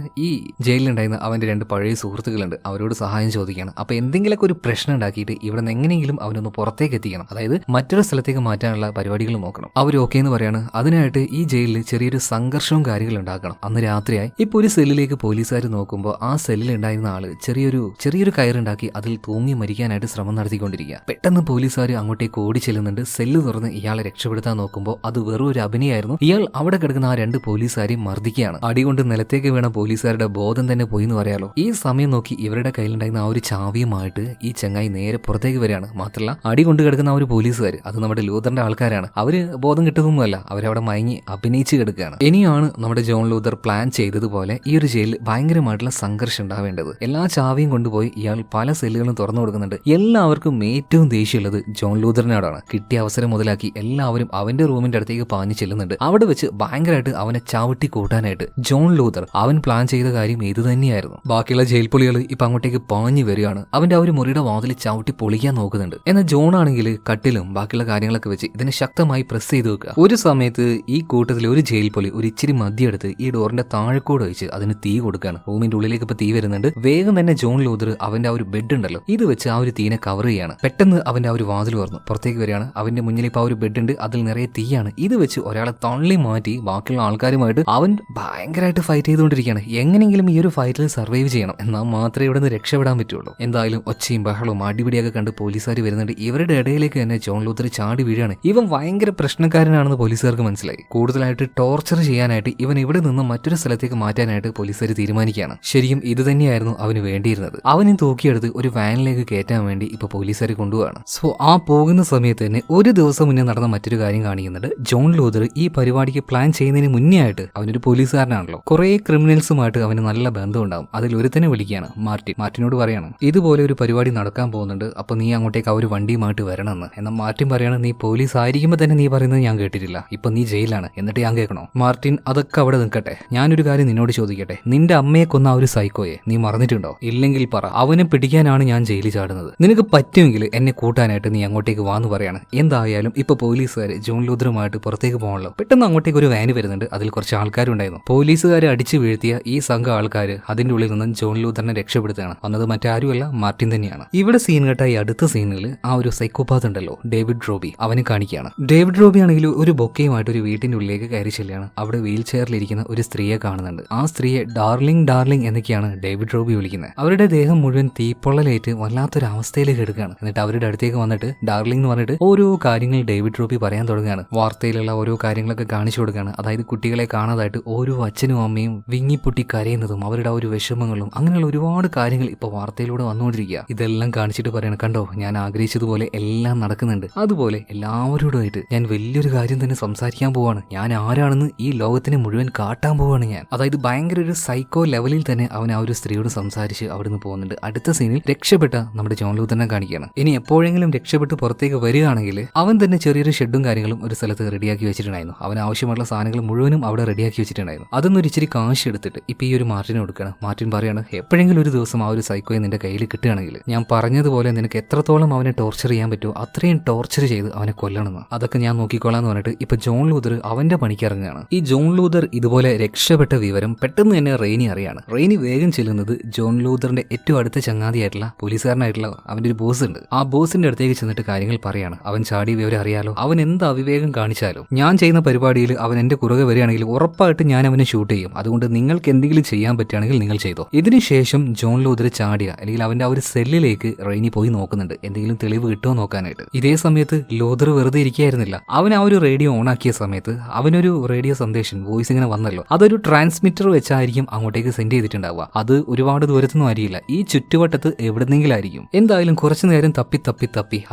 ഈ ജയിലിലുണ്ടായിരുന്ന അവന്റെ 2 പഴയ സുഹൃത്തുക്കളുണ്ട്, അവരോട് സഹായം ചോദിക്കുകയാണ്. അപ്പൊ എന്തെങ്കിലുമൊക്കെ ഒരു പ്രശ്നം ഉണ്ടാക്കിയിട്ട് ഇവിടെ നിന്ന് എങ്ങനെയെങ്കിലും അവനൊന്ന് പുറത്തേക്ക് എത്തിക്കണം, അതായത് മറ്റൊരു സ്ഥലത്തേക്ക് മാറ്റാനുള്ള പരിപാടികൾ നോക്കണം. അവർ ഓക്കെ എന്ന് പറയാണ്. അതിനായിട്ട് ഈ ജയിലിൽ ചെറിയൊരു സംഘർഷവും കാര്യങ്ങളും ഉണ്ടാക്കണം. അന്ന് രാത്രിയായി. ഇപ്പൊ ഒരു സെല്ലിലേക്ക് പോലീസുകാർ നോക്കുമ്പോൾ ആ സെല്ലിൽ ഉണ്ടായിരുന്ന ആള് ചെറിയൊരു കയറുണ്ടാക്കി അതിൽ തൂങ്ങി മരിക്കാനായിട്ട് ശ്രമം നടത്തിക്കൊണ്ടിരിക്കുക. പെട്ടെന്ന് പോലീസുകാർ അങ്ങോട്ടേക്ക് ഓടി ചെല്ലുന്നുണ്ട്. സെല്ല് തുറന്ന് ഇയാളെ രക്ഷപ്പെടുത്താൻ നോക്കുമ്പോൾ അത് വെറും ഒരു അഭിനയമായിരുന്നു. ഇയാൾ അവിടെ കിടക്കുന്ന ആ 2 പോലീസുകാരെയും മർദ്ദിക്കുകയാണ്. അടികൊണ്ട് നിലത്തേക്ക് വീണ പോലീസുകാരുടെ ബോധം തന്നെ പോയി എന്ന് പറയാലോ. ഈ സമയം നോക്കി ഇവരുടെ കയ്യിലുണ്ടായിരുന്ന ആ ഒരു ചാവിയുമായിട്ട് ഈ ചങ്ങായി നേരെ പുറത്തേക്ക് വരികയാണ്. മാത്രമല്ല അടി കൊണ്ട് കിടക്കുന്ന ആ ഒരു പോലീസുകാർ അത് നമ്മുടെ ലൂതറിന്റെ ആൾക്കാരാണ്. അവര് ബോധം കിട്ടുന്നൊന്നുമല്ല, അവരവിടെ മയങ്ങി അഭിനയിച്ച് കിടക്കുകയാണ്. ഇനിയാണ് നമ്മുടെ ജോൺ ലൂതർ പ്ലാൻ ചെയ്തതുപോലെ ഈ ഒരു ജയിലിൽ ഭയങ്കരമായിട്ടുള്ള സംഘർഷം ഉണ്ടാവേണ്ടത്. എല്ലാ ചാവിയും കൊണ്ടുപോയി ഇയാൾ പല സെല്ലുകളും തുറന്നു കൊടുക്കുന്നുണ്ട്. എല്ലാവർക്കും ഏറ്റവും ദേഷ്യമുള്ളത് ജോൺ ലൂതറിനോടാണ്. കിട്ടിയ അവസരം മുതലാക്കി എല്ലാവരും അവന്റെ റൂമിന്റെ അടുത്തേക്ക് പാഞ്ഞു ചെല്ലുന്നുണ്ട്. അവിടെ വെച്ച് ഭയങ്കരമായിട്ട് അവനെ ചവിട്ടി കൂട്ടാനായിട്ട് ജോൺ ലൂതർ അവൻ പ്ലാൻ ചെയ്ത കാര്യം ഇത് തന്നെയായിരുന്നു. ബാക്കിയുള്ള ജയിൽ പുള്ളികൾ ഇപ്പൊ അങ്ങോട്ടേക്ക് പാഞ്ഞു വരികയാണ്. അവന്റെ ആ ഒരു മുറിയുടെ വാതിൽ ചവിട്ടി പൊളിക്കാൻ നോക്കുന്നുണ്ട്. എന്നാൽ ജോൺ ആണെങ്കിൽ കട്ടിലും ബാക്കിയുള്ള കാര്യങ്ങളൊക്കെ വെച്ച് ഇതിനെ ശക്തമായി പ്രസ് ചെയ്ത് വെക്കുക. ഒരു സമയത്ത് ഈ കൂട്ടത്തിൽ ഒരു ജയിൽ പുള്ളി ഒരു ഇച്ചിരി മദ്യം എടുത്ത് ഈ ഡോറിന്റെ താഴെക്കൂടെ വെച്ച് അതിന് തീ കൊടുക്കുകയാണ്. റൂമിന്റെ ഉള്ളിലേക്ക് ഇപ്പൊ തീ വരുന്നുണ്ട്. വേഗം തന്നെ ജോൺ ലൂതർ അവന്റെ ആ ഒരു ബെഡ് ഉണ്ടല്ലോ ഇത് വെച്ച് ആ ഒരു തീനെ കവർ ചെയ്യാണ്. പെട്ടെന്ന് അവന്റെ ആ ഒരു വാതിൽ തുറന്നു പുറത്തേക്ക് വരികയാണ്. അവന്റെ മുന്നിൽ ഇപ്പൊ ആ ഒരു ബെഡ് ഉണ്ട്, അതിൽ നിറയെ തീയാണ്. ഇത് വെച്ച് ഒരാളെ തള്ളി മാറ്റി ബാക്കിയുള്ള ആൾക്കാരുമായിട്ട് അവൻ ഭയങ്കരമായിട്ട് ഫൈറ്റ് ചെയ്തുകൊണ്ടിരിക്കുകയാണ്. എങ്ങനെയെങ്കിലും ഈ ഒരു ഫൈറ്റിൽ സർവൈവ് ചെയ്യണം, എന്നാൽ മാത്രമേ ഇവിടെ നിന്ന് രക്ഷപ്പെടാൻ പറ്റുള്ളൂ. എന്തായാലും ഒച്ചയും ബഹളവും അടിപിടിയൊക്കെ കണ്ട് പോലീസുകാർ വരുന്നുണ്ട്. ഇവരുടെ ഇടയിലേക്ക് തന്നെ ജോൺ ലൂതർ ചാടി വീഴാണ്. ഇവൻ ഭയങ്കര പ്രശ്നക്കാരനാണെന്ന് പോലീസുകാർക്ക് മനസ്സിലായി. കൂടുതലായിട്ട് ടോർച്ചർ ചെയ്യാനായിട്ട് ഇവൻ ഇവിടെ നിന്ന് മറ്റൊരു സ്ഥലത്തേക്ക് മാറ്റാനായിട്ട് പോലീസുകാർ തീരുമാനിക്കുകയാണ്. ശരിക്കും ഇത് തന്നെയായിരുന്നു അവന് വേണ്ടിയിരുന്നത്. അവനെ തൂക്കിയെടുത്ത് ഒരു വാനിലേക്ക് കയറ്റാൻ വേണ്ടി ഇപ്പൊ പോലീസുകാർ കൊണ്ടുപോവാണ്. സോ ആ പോകുന്ന സമയത്ത് തന്നെ ഒരു ദിവസം മുന്നേ നടന്ന മറ്റൊരു കാര്യം കാണിക്കുന്നുണ്ട്. ജോൺ ലൂതർ ഈ പരിപാടിക്ക് പ്ലാൻ ചെയ്യുന്നതിന് മുന്നേ ആയിട്ട് അവനൊരു പോലീസുകാരനാണല്ലോ, കുറെ ക്രിമിനൽസുമായിട്ട് അവന് നല്ല ബന്ധം ഉണ്ടാവും. അതിൽ ഒരുത്തനെ വിളിക്കുകയാണ് മാർട്ടിനോട് പറയാണ് ഇതുപോലെ ഒരു പരിപാടി നടക്കാൻ പോകുന്നുണ്ട്, അപ്പൊ നീ അങ്ങോട്ടേക്ക് ആ ഒരു വണ്ടിയുമായിട്ട് വരണമെന്ന്. എന്നാൽ മാർട്ടിൻ പറയാണ് നീ പോലീസ് ആയിരിക്കുമ്പോൾ തന്നെ നീ പറയുന്നത് ഞാൻ കേട്ടിട്ടില്ല, ഇപ്പൊ നീ ജയിലാണ്, എന്നിട്ട് ഞാൻ കേൾക്കണോ? മാർട്ടിൻ അതൊക്കെ അവിടെ നിൽക്കട്ടെ, ഞാനൊരു കാര്യം നിന്നോട് ചോദിക്കട്ടെ, നിന്റെ അമ്മയെ കൊന്ന ആ ഒരു സൈക്കോയെ നീ മറന്നിട്ടുണ്ടോ? ഇല്ലെങ്കിൽ പറ, അവനെ പിടിക്കാനാണ് ഞാൻ ജയിലിൽ ചാടുന്നത്. നിനക്ക് പറ്റുമെങ്കിൽ എന്നെ കൂട്ടാനായിട്ട് നീ അങ്ങോട്ടേക്ക് വാന്ന് പറയാണ്. എന്തായാലും ഇപ്പൊ പോലീസുകാർ ജോൺ ലൂതറുമായിട്ട് പുറത്തേക്ക് പോകണല്ലോ. പെട്ടെന്ന് അങ്ങോട്ടേക്ക് ഒരു വാന് വരുന്നുണ്ട്. അതിൽ കുറച്ച് ആൾക്കാരുണ്ടായിരുന്നു. പോലീസുകാരെ അടിച്ചു വീഴ്ത്തിയ ഈ സംഘം ആൾക്കാർ അതിന്റെ ഉള്ളിൽ നിന്നും ജോൺ ലൂതറിനെ രക്ഷപ്പെടുത്തുകയാണ്. വന്നത് മറ്റാരുമല്ല, മാർട്ടിൻ തന്നെയാണ്. ഇവിടെ സീൻ കേട്ട ഈ അടുത്ത സീനിൽ ആ ഒരു സൈക്കോപാത്ത് ഉണ്ടല്ലോ ഡേവിഡ് റോബി, അവനെ കാണിക്കുകയാണ്. ഡേവിഡ് റോബി ആണെങ്കിൽ ഒരു ബൊക്കയുമായിട്ട് ഒരു വീട്ടിന്റെ ഉള്ളിലേക്ക് കയറി ചെല്ലുകയാണ്. അവിടെ വീൽ ചെയറിലിരിക്കുന്ന ഒരു സ്ത്രീയെ കാണുന്നുണ്ട്. ആ സ്ത്രീയെ ഡാർലിംഗ് എന്നൊക്കെയാണ് ഡേവിഡ് റോബി വിളിക്കുന്നത്. അവരുടെ ദേഹം മുഴുവൻ തീപ്പൊള്ളലേറ്റ് വല്ലാത്തൊരു അവസ്ഥയിലേക്ക് എടുക്കുകയാണ്. എന്നിട്ട് അവരുടെ അടുത്തേക്ക് വന്നിട്ട് ഡാർലിംഗ് എന്ന് പറഞ്ഞിട്ട് ഓരോ കാര്യങ്ങൾ ഡേവിഡ് റോബി പറയാൻ തുടങ്ങുകയാണ്. വാർത്തയിലുള്ള ഓരോ കാര്യങ്ങളൊക്കെ കാണിച്ചു കൊടുക്കുകയാണ്. അതായത് കുട്ടികളെ കാണാതായിട്ട് ഓരോ അച്ഛനും അമ്മയും വിങ്ങിപ്പൊട്ടി കരയുന്നതും അവരുടെ ഒരു വിഷമങ്ങളും അങ്ങനെയുള്ള ഒരുപാട് കാര്യങ്ങൾ ഇപ്പൊ വാർത്തയിലൂടെ വന്നുകൊണ്ടിരിക്കുക. ഇതെല്ലാം കാണിച്ചിട്ട് പറയണം, കണ്ടോ ഞാൻ ആഗ്രഹിച്ചതുപോലെ എല്ലാം നടക്കുന്നുണ്ട്. അതുപോലെ എല്ലാവരോടുമായിട്ട് ഞാൻ വലിയൊരു കാര്യം തന്നെ സംസാരിക്കാൻ പോവാണ്. ഞാൻ ആരാണെന്ന് ഈ ലോകത്തിനെ മുഴുവൻ കാട്ടാൻ പോവാണ് ഞാൻ. അതായത് ഭയങ്കര ഒരു സൈക്കോ ലെവലിൽ തന്നെ അവൻ ആ ഒരു സ്ത്രീയോട് സംസാരിച്ച് അവിടുന്ന് പോകുന്നുണ്ട്. അടുത്ത സീനിൽ രക്ഷപ്പെട്ട നമ്മുടെ ജോൺ ലൂതറിനെ കാണിക്കുകയാണ്. ഇനി എപ്പോഴെങ്കിലും രക്ഷപ്പെട്ട് പുറത്തേക്ക് വരികയാണെങ്കിൽ അവൻ തന്നെ ചെറിയൊരു ഷെഡും കാര്യങ്ങളും ഒരു സ്ഥലത്ത് റെഡിയാക്കി വെച്ചിട്ടുണ്ടായിരുന്നു. അവൻ ആവശ്യമുള്ള സാധനങ്ങൾ മുഴുവനും അവിടെ റെഡിയാക്കി വെച്ചിട്ടുണ്ടായിരുന്നു. അതൊന്നൊരു ഇച്ചിരി കാശ് എടുത്തിട്ട് ഇപ്പൊ ഈ ഒരു മാർട്ടിനെ കൊടുക്കണം. മാർട്ടിൻ പറയാണ്, എപ്പോഴെങ്കിലും ഒരു ദിവസം ആ ഒരു സൈക്കോയെ നിന്റെ കയ്യിൽ കിട്ടുകയാണെങ്കിൽ ഞാൻ പറഞ്ഞതുപോലെ നിനക്ക് എത്രത്തോളം അവനെ ടോർച്ചർ ചെയ്യാൻ പറ്റുമോ അത്രയും ടോർച്ചർ ചെയ്ത് അവനെ കൊല്ലണമെന്ന്, അതൊക്കെ ഞാൻ നോക്കിക്കോളാം എന്ന് പറഞ്ഞിട്ട് ഇപ്പൊ ജോൺ ലൂതർ അവന്റെ പണിക്ക് ഇറങ്ങുകയാണ്. ഈ ജോൺ ലൂതർ ഇതുപോലെ രക്ഷപ്പെട്ട വിവരം പെട്ടെന്ന് തന്നെ റെയിനി അറിയാണ്. റെയിനി വേഗം ചെല്ലുന്നത് ജോൺ ലൂതറിന്റെ ഏറ്റവും അടുത്ത ചങ്ങാതിയായിട്ടുള്ള പോലീസുകാരനായിട്ടുള്ള അവന്റെ ഒരു ബോസ് ഉണ്ട്. ആ ബോസിന്റെ അടുത്തേക്ക് ചെന്നിട്ട് കാര്യങ്ങൾ പറയാണ്. അവൻ ചാടി വിവരം അറിയാലോ, അവൻ എന്ത് അവിവേകം കാണിച്ചാലും ഞാൻ ചെയ്യുന്ന പരിപാടിയിൽ അവൻ എന്റെ പുറകെ വരികയാണെങ്കിൽ ഉറപ്പായിട്ട് ഞാൻ അവനെ ഷൂട്ട് ചെയ്യും. അതുകൊണ്ട് നിങ്ങൾക്ക് എന്തെങ്കിലും ചെയ്യാൻ പറ്റുകയാണെങ്കിൽ നിങ്ങൾ ചെയ്തോ. ഇതിനുശേഷം ജോൺ ലൂതർ ചാടിയ അല്ലെങ്കിൽ അവന്റെ ആ ഒരു സെല്ലിലേക്ക് റെയിനി പോയി നോക്കുന്നുണ്ട്, എന്തെങ്കിലും തെളിവ് കിട്ടുമോ നോക്കാനായിട്ട്. ഇതേ സമയത്ത് ലൂതർ വെറുതെ ഇരിക്കുകയായിരുന്നില്ല. അവൻ ആ ഒരു റേഡിയോ ഓൺ ആക്കിയ സമയത്ത് അവനൊരു റേഡിയോ സന്ദേശം വോയിസ് ഇങ്ങനെ വന്നല്ലോ, അതൊരു ട്രാൻസ്മിറ്റർ വെച്ചായിരിക്കും അങ്ങോട്ടേക്ക് സെൻഡ് ചെയ്തിട്ടുണ്ടാവുക. അത് ഒരുപാട് ദൂരത്തൊന്നും അറിയില്ല, ഈ ചുറ്റുവട്ടത്ത് എവിടെന്നെങ്കിലും ആയിരിക്കും. എന്തായാലും കുറച്ചു നേരം തപ്പി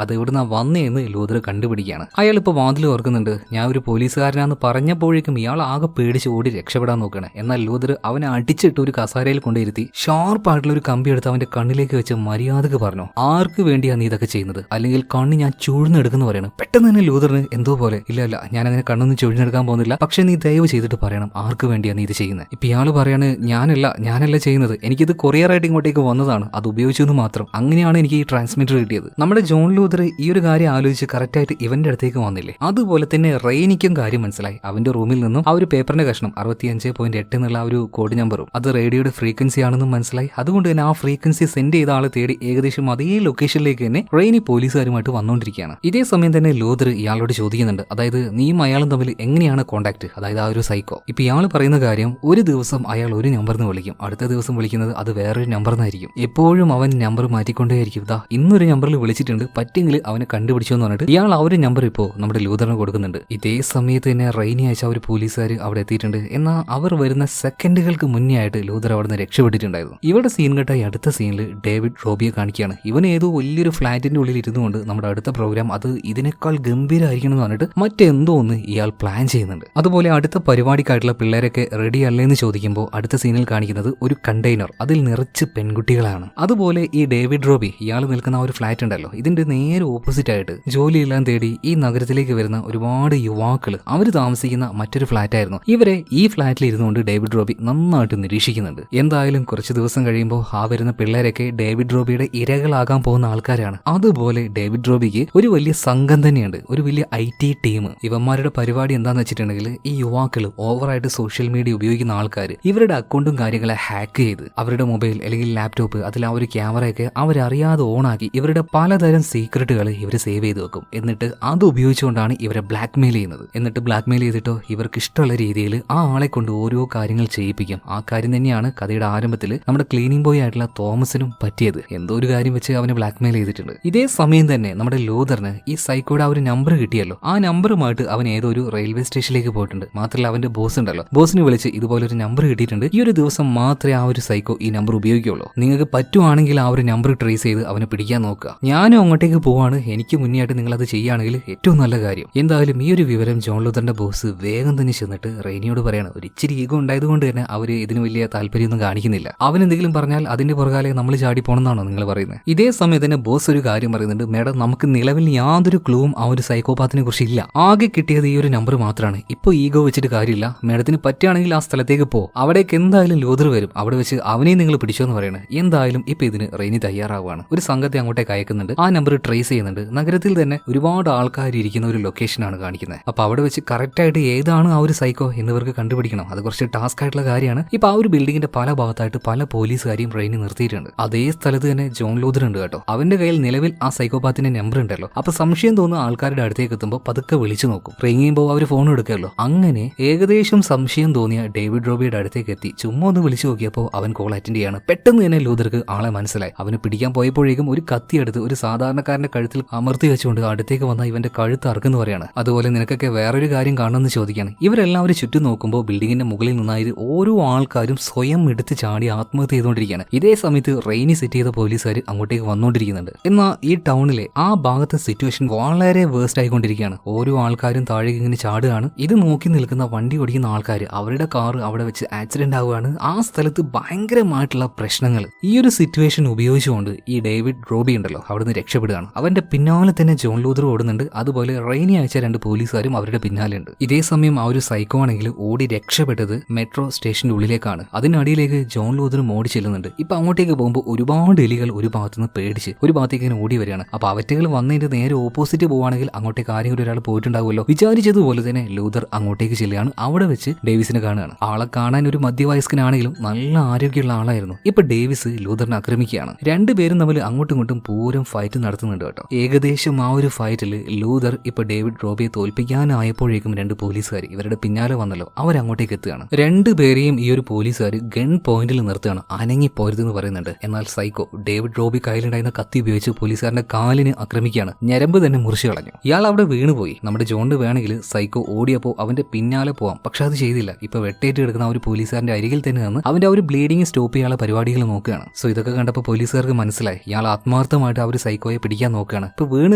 അത് എവിടുന്ന വന്നേന്ന് ലൂതർ കണ്ടുപിടിക്കുകയാണ്. അയാൾ ഇപ്പൊ വാതിൽ ഓർക്കുന്നുണ്ട്. ഞാൻ ഒരു പോലീസുകാരനാന്ന് പറഞ്ഞപ്പോഴേക്കും ഇയാൾ ആകെ പേടിച്ച് ഓടി രക്ഷപ്പെടാൻ നോക്കുകയാണ്. എന്നാൽ ലൂതർ അവനെ അടിച്ചിട്ട് ഒരു കസാരയിൽ കൊണ്ടിരുത്തി ഷാർപ്പായിട്ടുള്ള ഒരു കമ്പി എടുത്ത് അവന്റെ കണ്ണിലേക്ക് വെച്ച് മര്യാദക്ക് പറഞ്ഞു, ആർക്ക് വേണ്ടിയാണ് നീ ഇതൊക്കെ ചെയ്യുന്നത്, അല്ലെങ്കിൽ കണ്ണ് ഞാൻ ചൂഴ്ന്നെടുക്കുന്ന പറയണം. പെട്ടെന്ന് തന്നെ ലൂതറിന് എന്തോ പോലെ, ഇല്ല ഞാൻ അങ്ങനെ കണ്ണൊന്നും ചൂഴ്ന്നെടുക്കാൻ പോകുന്നില്ല, പക്ഷെ നീ ദയവ് ചെയ്തിട്ട് പറയണം ആർക്ക് വേണ്ടിയാണ് നീ ഇത് ചെയ്യുന്നത്. ഇപ്പൊ ഇയാൾ പറയാണ്, ഞാനല്ല ചെയ്യുന്നത്, എനിക്കിത് കൊറിയറായിട്ട് ഇങ്ങോട്ടേക്ക് വന്നതാണ്, അത് ഉപയോഗിച്ചെന്ന് മാത്രം. അങ്ങനെയാണ് എനിക്ക് ഈ ട്രാൻസ്മിറ്റർ കിട്ടിയത്. നമ്മുടെ ജോൺ ലൂതർ ഈ ഒരു കാര്യം ആലോചിച്ച് കറക്റ്റായിട്ട് ഇവന്റെ അടുത്തേക്ക് വന്നില്ലേ. അതുപോലെ തന്നെ റെയിനിക്കും കാര്യം മനസ്സിലായി. അവന്റെ റൂമിൽ നിന്നും ആ ഒരു പേപ്പറിന്റെ കഷ്ണം 65.8 എന്നുള്ള ഒരു കോഡ് നമ്പറും അത് റേഡിയോയുടെ ഫ്രീക്വൻസി ആണെന്നും മനസ്സിലായി. അതുകൊണ്ട് തന്നെ ആ ഫ്രീക്വൻസി സെൻഡ് ചെയ്ത ആളെ തേടി ഏകദേശം അതേ ലൊക്കേഷനിലേക്ക് തന്നെ റെയിനി പോലീസുകാരുമായിട്ട് വന്നുകൊണ്ടിരിക്കുകയാണ്. ഇതേ സമയം തന്നെ ലൂതർ ഇയാളോട് ചോദിക്കുന്നുണ്ട്, അതായത് നീയും അയാളും തമ്മിൽ എങ്ങനെയാണ് കോൺടാക്ട്, അതായത് ആ ഒരു സൈക്കോ. ഇപ്പൊ ഇയാൾ പറയുന്ന കാര്യം, ഒരു ദിവസം അയാൾ ഒരു നമ്പറിന് വിളിക്കും, അടുത്ത ദിവസം വിളിക്കുന്നത് അത് വേറൊരു നമ്പറിനായിരിക്കും. എപ്പോഴും അവൻ നമ്പർ മാറ്റിക്കൊണ്ടേയിരിക്കും. ഇതാ ഇന്നൊരു നമ്പറിൽ വിളിച്ചിട്ടുണ്ട്, പറ്റെങ്കിൽ അവനെ കണ്ടുപിടിച്ചു എന്ന് പറഞ്ഞിട്ട് ഇയാൾ ആ ഒരു നമ്പർ ഇപ്പോൾ നമ്മുടെ ലൂതറിന് കൊടുക്കുന്നുണ്ട്. ഇതേ സമയത്ത് തന്നെ റെയിനി അയച്ച ഒരു പോലീസുകാർ അവിടെ എത്തിയിട്ടുണ്ട്. എന്നാൽ അവർ വരുന്ന സെക്കൻഡുകൾക്ക് മുന്നേ ആയിട്ട് ലൂതർ അവിടെ നിന്ന് രക്ഷപ്പെട്ടിട്ടുണ്ടായിരുന്നു. ഇവിടെ സീൻ കെട്ടായി അടുത്ത സീനിൽ ഡേവിഡ് റോബിയെ കാണിക്കുകയാണ്. ഇവൻ ഏതോ വലിയൊരു ഫ്ലാറ്റിന്റെ ഉള്ളിൽ ഇരുന്നുകൊണ്ട് നമ്മുടെ അടുത്ത പ്രോഗ്രാം അത് ഇതിനേക്കാൾ ഗംഭീരമായിരിക്കണം എന്ന് പറഞ്ഞിട്ട് മറ്റെന്തോ ഒന്ന് ഇയാൾ പ്ലാൻ ചെയ്യുന്നുണ്ട്. അതുപോലെ അടുത്ത പരിപാടിക്കായിട്ടുള്ള പിള്ളേരൊക്കെ റെഡി അല്ലേന്ന് ചോദിക്കുമ്പോൾ അടുത്ത സീനിൽ കാണിക്കുന്നത് ഒരു കണ്ടെയ്നർ, അതിൽ നിറച്ച് പെൺകുട്ടികളാണ്. അതുപോലെ ഈ ഡേവിഡ് റോബി ഇയാൾ നിൽക്കുന്ന ആ ഒരു ഫ്ലാറ്റ് ഉണ്ടല്ലോ, ഇതിന്റെ നേരെ ഓപ്പോസിറ്റ് ആയിട്ട് ജോലിയെല്ലാം തേടി ഈ നഗരത്തിലേക്ക് വരുന്ന ഒരുപാട് യുവാക്കൾ അവർ താമസിക്കുന്ന മറ്റൊരു ഫ്ലാറ്റ് ആയിരുന്നു. ഇവരെ ഈ ഫ്ലാറ്റിൽ ഇരുന്നുകൊണ്ട് ഡേവിഡ് റോബി നന്നായിട്ട് നിരീക്ഷിക്കുന്നുണ്ട്. എന്തായാലും കുറച്ച് ദിവസം കഴിയുമ്പോൾ ആ വരുന്ന പിള്ളേരൊക്കെ ഡേവിഡ് റോബിയുടെ ഇരകളാകാൻ പോകുന്ന ആൾക്കാരാണ്. അതുപോലെ ഡേവിഡ് റോബിക്ക് ഒരു വലിയ സംഘം തന്നെയുണ്ട്, ഒരു വലിയ IT ടീം. ഇവന്മാരുടെ പരിപാടി എന്താന്ന് വെച്ചിട്ടുണ്ടെങ്കിൽ ഈ യുവാക്കൾ ഓവറായിട്ട് സോഷ്യൽ മീഡിയ ഉപയോഗിക്കുന്ന ആൾക്കാർ ഇവരുടെ അക്കൗണ്ടും കാര്യങ്ങളെ ഹാക്ക് ചെയ്ത് അവരുടെ മൊബൈൽ അല്ലെങ്കിൽ ലാപ്ടോപ്പ് അതിൽ ആ ഒരു ക്യാമറയൊക്കെ അവരറിയാതെ ഓണാക്കി ഇവരുടെ പലതരം സീക്രട്ടുകൾ ഇവർ സേവ് ചെയ്ത് വെക്കും. എന്നിട്ട് അത് ഉപയോഗിച്ചുകൊണ്ടാണ് ഇവരെ ബ്ലാക്ക്മെയിൽ ചെയ്യുന്നത്. എന്നിട്ട് ബ്ലാക്ക്മെയിൽ ചെയ്തിട്ടോ ഇവർക്ക് ഇഷ്ടമുള്ള രീതിയിൽ ആ ആളെ കൊണ്ട് ഓരോ കാര്യങ്ങൾ ചെയ്യിപ്പിക്കും. ആ കാര്യം തന്നെയാണ് കഥയുടെ ആരംഭത്തിൽ നമ്മുടെ ക്ലീനിങ് ബോയ് ആയിട്ടുള്ള തോമസിനും പറ്റിയത്. എന്തോ ഒരു കാര്യം വെച്ച് അവനെ ബ്ലാക്ക്മെയിൽ ചെയ്തിട്ടുണ്ട്. ഇതേ സമയം തന്നെ നമ്മുടെ ലൂതറിന് ഈ സൈക്കോയുടെ ആ ഒരു നമ്പർ കിട്ടിയല്ലോ, ആ നമ്പറുമായിട്ട് അവൻ ഏതോ ഒരു റെയിൽവേ സ്റ്റേഷനിലേക്ക് പോയിട്ടുണ്ട്. മാത്രമല്ല അവന്റെ ബോസ് ഉണ്ടല്ലോ, ബോസിനെ വിളിച്ച് ഇതുപോലൊരു നമ്പർ കിട്ടിയിട്ടുണ്ട്, ഈ ഒരു ദിവസം മാത്രമേ ആ ഒരു സൈക്കോ ഈ നമ്പർ ഉപയോഗിക്കുള്ളൂ, നിങ്ങൾക്ക് പറ്റുവാണെങ്കിൽ ആ ഒരു നമ്പർ ട്രേസ് ചെയ്ത് അവനെ പിടിക്കാൻ നോക്കുക. ഞാനും അങ്ങോട്ടേക്ക് പോവാണ്, എനിക്ക് മുന്നേ ആയിട്ട് നിങ്ങൾ അത് ചെയ്യുകയാണെങ്കിൽ ഏറ്റവും നല്ല കാര്യം. എന്തായാലും ഈ ഒരു വിവരം ജോൺ ലൂതറിന്റെ ബോസ് വേഗം തന്നെ ചെന്നിട്ട് റെയിനിയോട് പറയാണ്. ഒരു ഇച്ചിരി ഈഗോ ഉണ്ടായതുകൊണ്ട് തന്നെ അവര് ഇതിന് വലിയ താല്പര്യമൊന്നും കാണിക്കുന്നില്ല. അവൻ എന്തെങ്കിലും പറഞ്ഞാൽ അതിന്റെ പുറകാലെ നമ്മൾ ചാടി പോണെന്നാണോ നിങ്ങൾ പറയുന്നത്? ഇതേ സമയത്ത് തന്നെ ബോസ് ഒരു കാര്യം പറയുന്നുണ്ട്, മേഡം നമുക്ക് നിലവിൽ യാതൊരു ക്ലൂവും ആ ഒരു സൈക്കോപാത്തിനെ കുറിച്ച് ഇല്ല, ആകെ കിട്ടിയത് ഈ ഒരു നമ്പർ മാത്രമാണ്. ഇപ്പൊ ഈഗോ വെച്ചിട്ട് കാര്യമില്ല, മേഡത്തിന് പറ്റുകയാണെങ്കിൽ ആ സ്ഥലത്തേക്ക് പോ, അവിടേക്ക് എന്തായാലും ലൂതർ വരും, അവിടെ വെച്ച് അവനെയും നിങ്ങൾ പിടിച്ചോന്ന് പറയണേ. എന്തായാലും ഇപ്പൊ ഇതിന് റെയിനി തയ്യാറാവുകയാണ്. ഒരു സംഘത്തെ അങ്ങോട്ടേക്ക് അയക്കുന്നുണ്ട്, ആ നമ്പർ ട്രേസ് ചെയ്യുന്നുണ്ട്. നഗരത്തിൽ തന്നെ ഒരുപാട് ആൾക്കാർ ഇരിക്കുന്ന ഒരു ലൊക്കേഷനാണ് കാണിക്കുന്നത്. അപ്പൊ അവിടെ വെച്ച് കറക്റ്റ് ആയിട്ട് ഏതാണ് ആ ഒരു സൈക്കോ എന്നിവർക്ക് കണ്ടുപിടിക്കണം. അത് കുറച്ച് ടാസ്ക് ആയിട്ടുള്ള കാര്യമാണ്. ഇപ്പൊ ആ ഒരു ബിൽഡിങ്ങിന്റെ പല ഭാഗത്തായിട്ട് പല പോലീസുകാരെയും റെയിനി നിർത്തിയിട്ടുണ്ട്. അതേ സ്ഥലത്ത് തന്നെ ജോൺ ലൂതർ ഉണ്ട് കേട്ടോ. അവന്റെ കയ്യിൽ നിലവിൽ ആ സൈക്കോപാത്തിന്റെ നമ്പർ ഉണ്ടല്ലോ. അപ്പൊ സംശയം തോന്നുന്ന ആൾക്കാരുടെ അടുത്തേക്ക് എത്തുമ്പോൾ പതുക്കെ വിളിച്ചു നോക്കും. റിങ് ചെയ്യുമ്പോൾ അവർ ഫോൺ എടുക്കുമല്ലോ. അങ്ങനെ ഏകദേശം സംശയം തോന്നിയ ഡേവിഡ് റോബിയുടെ അടുത്തേക്ക് എത്തി ചുമ്മാ ഒന്ന് വിളിച്ചു നോക്കിയപ്പോൾ അവൻ കോൾ അറ്റൻഡ് ചെയ്യാണ്. പെട്ടെന്ന് തന്നെ ലൂതർക്ക് ആളെ മനസ്സിലായി. അവന് പിടിക്കാൻ പോയപ്പോഴേക്കും ഒരു കത്തി എടുത്ത് ഒരു സാധാരണക്കാരന്റെ കഴുത്തിൽ അമർത്തി വെച്ചുകൊണ്ട് അടുത്തേക്ക് വന്ന ഇവന്റെ കഴുത്ത് അറുക്കെന്ന് പറയാണ്. അതുപോലെ നിനക്കൊക്കെ വേറൊരു കാര്യം കാണണമെന്ന് ചോദിക്കുകയാണ്. ഇവരെല്ലാവരും ചുറ്റും നോക്കുമ്പോൾ ബിൽഡിങ്ങിന്റെ മുകളിൽ നിന്നായി ഓരോ ആൾക്കാരും സ്വയം എടുത്ത് ചാടി ആത്മഹത്യ ചെയ്തുകൊണ്ടിരിക്കുകയാണ്. ഇതേ സമയത്ത് റെയിനി സെറ്റ് ചെയ്ത പോലീസുകാർ അങ്ങോട്ടേക്ക് വന്നുകൊണ്ടിരിക്കുന്നുണ്ട്. എന്നാൽ ഈ ടൗണിലെ ആ ഭാഗത്തെ സിറ്റുവേഷൻ വളരെ വേഴ്സ്റ്റ് ആയിക്കൊണ്ടിരിക്കുകയാണ്. ഓരോ ആൾക്കാരും താഴേക്ക് ഇങ്ങനെ ചാടുകയാണ്. ഇത് നോക്കി നിൽക്കുന്ന വണ്ടി ഓടിക്കുന്ന ആൾക്കാർ അവരുടെ കാർ അവിടെ വെച്ച് ആക്സിഡന്റ് ആവുകയാണ്. ആ സ്ഥലത്ത് ഭയങ്കരമായിട്ടുള്ള പ്രശ്നങ്ങൾ. ഈ ഒരു സിറ്റുവേഷൻ ഉപയോഗിച്ചുകൊണ്ട് ഈ ഡേവിഡ് റോബി ഉണ്ടല്ലോ അവിടുന്ന് രക്ഷപ്പെടുകയാണ്. അവന്റെ പിന്നാലെ തന്നെ ജോൺ ലൂതർ ഓടുന്നുണ്ട്. അതുപോലെ റെയിനി അയച്ച 2 പോലീസുകാരും അവരുടെ പിന്നാലെ ഉണ്ട്. ഇതേ സമയം ആ ഒരു സൈക്കോ ആണെങ്കിൽ ഓടി രക്ഷപ്പെട്ടത് മെട്രോ സ്റ്റേഷന്റെ ഉള്ളിലേക്കാണ്. അതിനടിയിലേക്ക് ജോൺ ലൂതറും ഓടി ചെല്ലുന്നുണ്ട്. ഇപ്പൊ അങ്ങോട്ടേക്ക് പോകുമ്പോൾ ഒരുപാട് എലികൾ ഒരു ഭാഗത്തുനിന്ന് പേടിച്ച് ഒരു ഭാഗത്തേക്ക് ഇങ്ങനെ ഓടി വരികയാണ്. അപ്പൊ അവറ്റകൾ വന്നതിന്റെ നേരെ ഓപ്പോസിറ്റ് പോവുകയാണെങ്കിൽ അങ്ങോട്ടേക്ക് ആരെങ്കിലും ഒരാൾ പോയിട്ടുണ്ടാവുമല്ലോ. വിചാരിച്ചതുപോലെ തന്നെ ലൂതർ അങ്ങോട്ടേക്ക് ചെല്ലുകയാണ്. അവിടെ വെച്ച് ഡേവിസിനെ കാണുകയാണ്. ആളെ കാണാൻ ഒരു മധ്യവയസ്കനാണെങ്കിലും നല്ല ആരോഗ്യമുള്ള ആളായിരുന്നു. ഇപ്പൊ ഡേവിസ് ലൂതറിനെ ആക്രമിക്കുകയാണ്. രണ്ടുപേരും തമ്മിൽ അങ്ങോട്ടും ഇങ്ങോട്ടും പൂരം ഫൈറ്റ് നടത്തുന്നുണ്ട് കേട്ടോ. ഏകദേശം ആ ഒരു ഫൈറ്റിൽ ലൂതർ ഇപ്പൊ ഡേവിഡ് റോബിയെ തോൽപ്പിക്കാനായപ്പോഴേക്കും 2 പോലീസുകാർ ഇവരുടെ പിന്നാലെ വന്നല്ലോ, അവരങ്ങോട്ടേക്ക് എത്തുകയാണ്. 2 പേരെയും ഈ ഒരു പോലീസുകാർ ഗൺ പോയിന്റിൽ നിർത്തുകയാണ്. അനങ്ങി പോരുതെന്ന് പറയുന്നുണ്ട്. എന്നാൽ സൈക്കോ ഡേവിഡ് റോബി കയ്യിലുണ്ടായിരുന്ന കത്തി ഉപയോഗിച്ച് പോലീസുകാരന്റെ കാലിന് ആക്രമിക്കുകയാണ്. ഞരമ്പ് തന്നെ മുറിച്ചു കളഞ്ഞു. ഇയാൾ അവിടെ വീണുപോയി. നമ്മുടെ ജോണിന് വേണമെങ്കിൽ സൈക്കോ ഓടിയപ്പോൾ അവന്റെ പിന്നാലെ പോവാം, പക്ഷെ അത് ചെയ്തില്ല. ഇപ്പൊ വെട്ടേറ്റ് കിടക്കുന്ന ആ ഒരു പോലീസുകാരന്റെ അരികിൽ തന്നെ നിന്ന് അവന്റെ ആ ഒരു ബ്ലീഡിങ് സ്റ്റോപ്പ് ചെയ്യാനുള്ള പരിപാടികൾ നോക്കുകയാണ്. സോ ഇതൊക്കെ കണ്ടപ്പോൾ പോലീസുകാർക്ക് മനസ്സിലായി ഇയാൾ ആത്മാർത്ഥമായിട്ട് ആ ഒരു സൈക്കോയെ പിടിക്കാൻ നോക്കുകയാണ്. ഇപ്പൊ വീണ്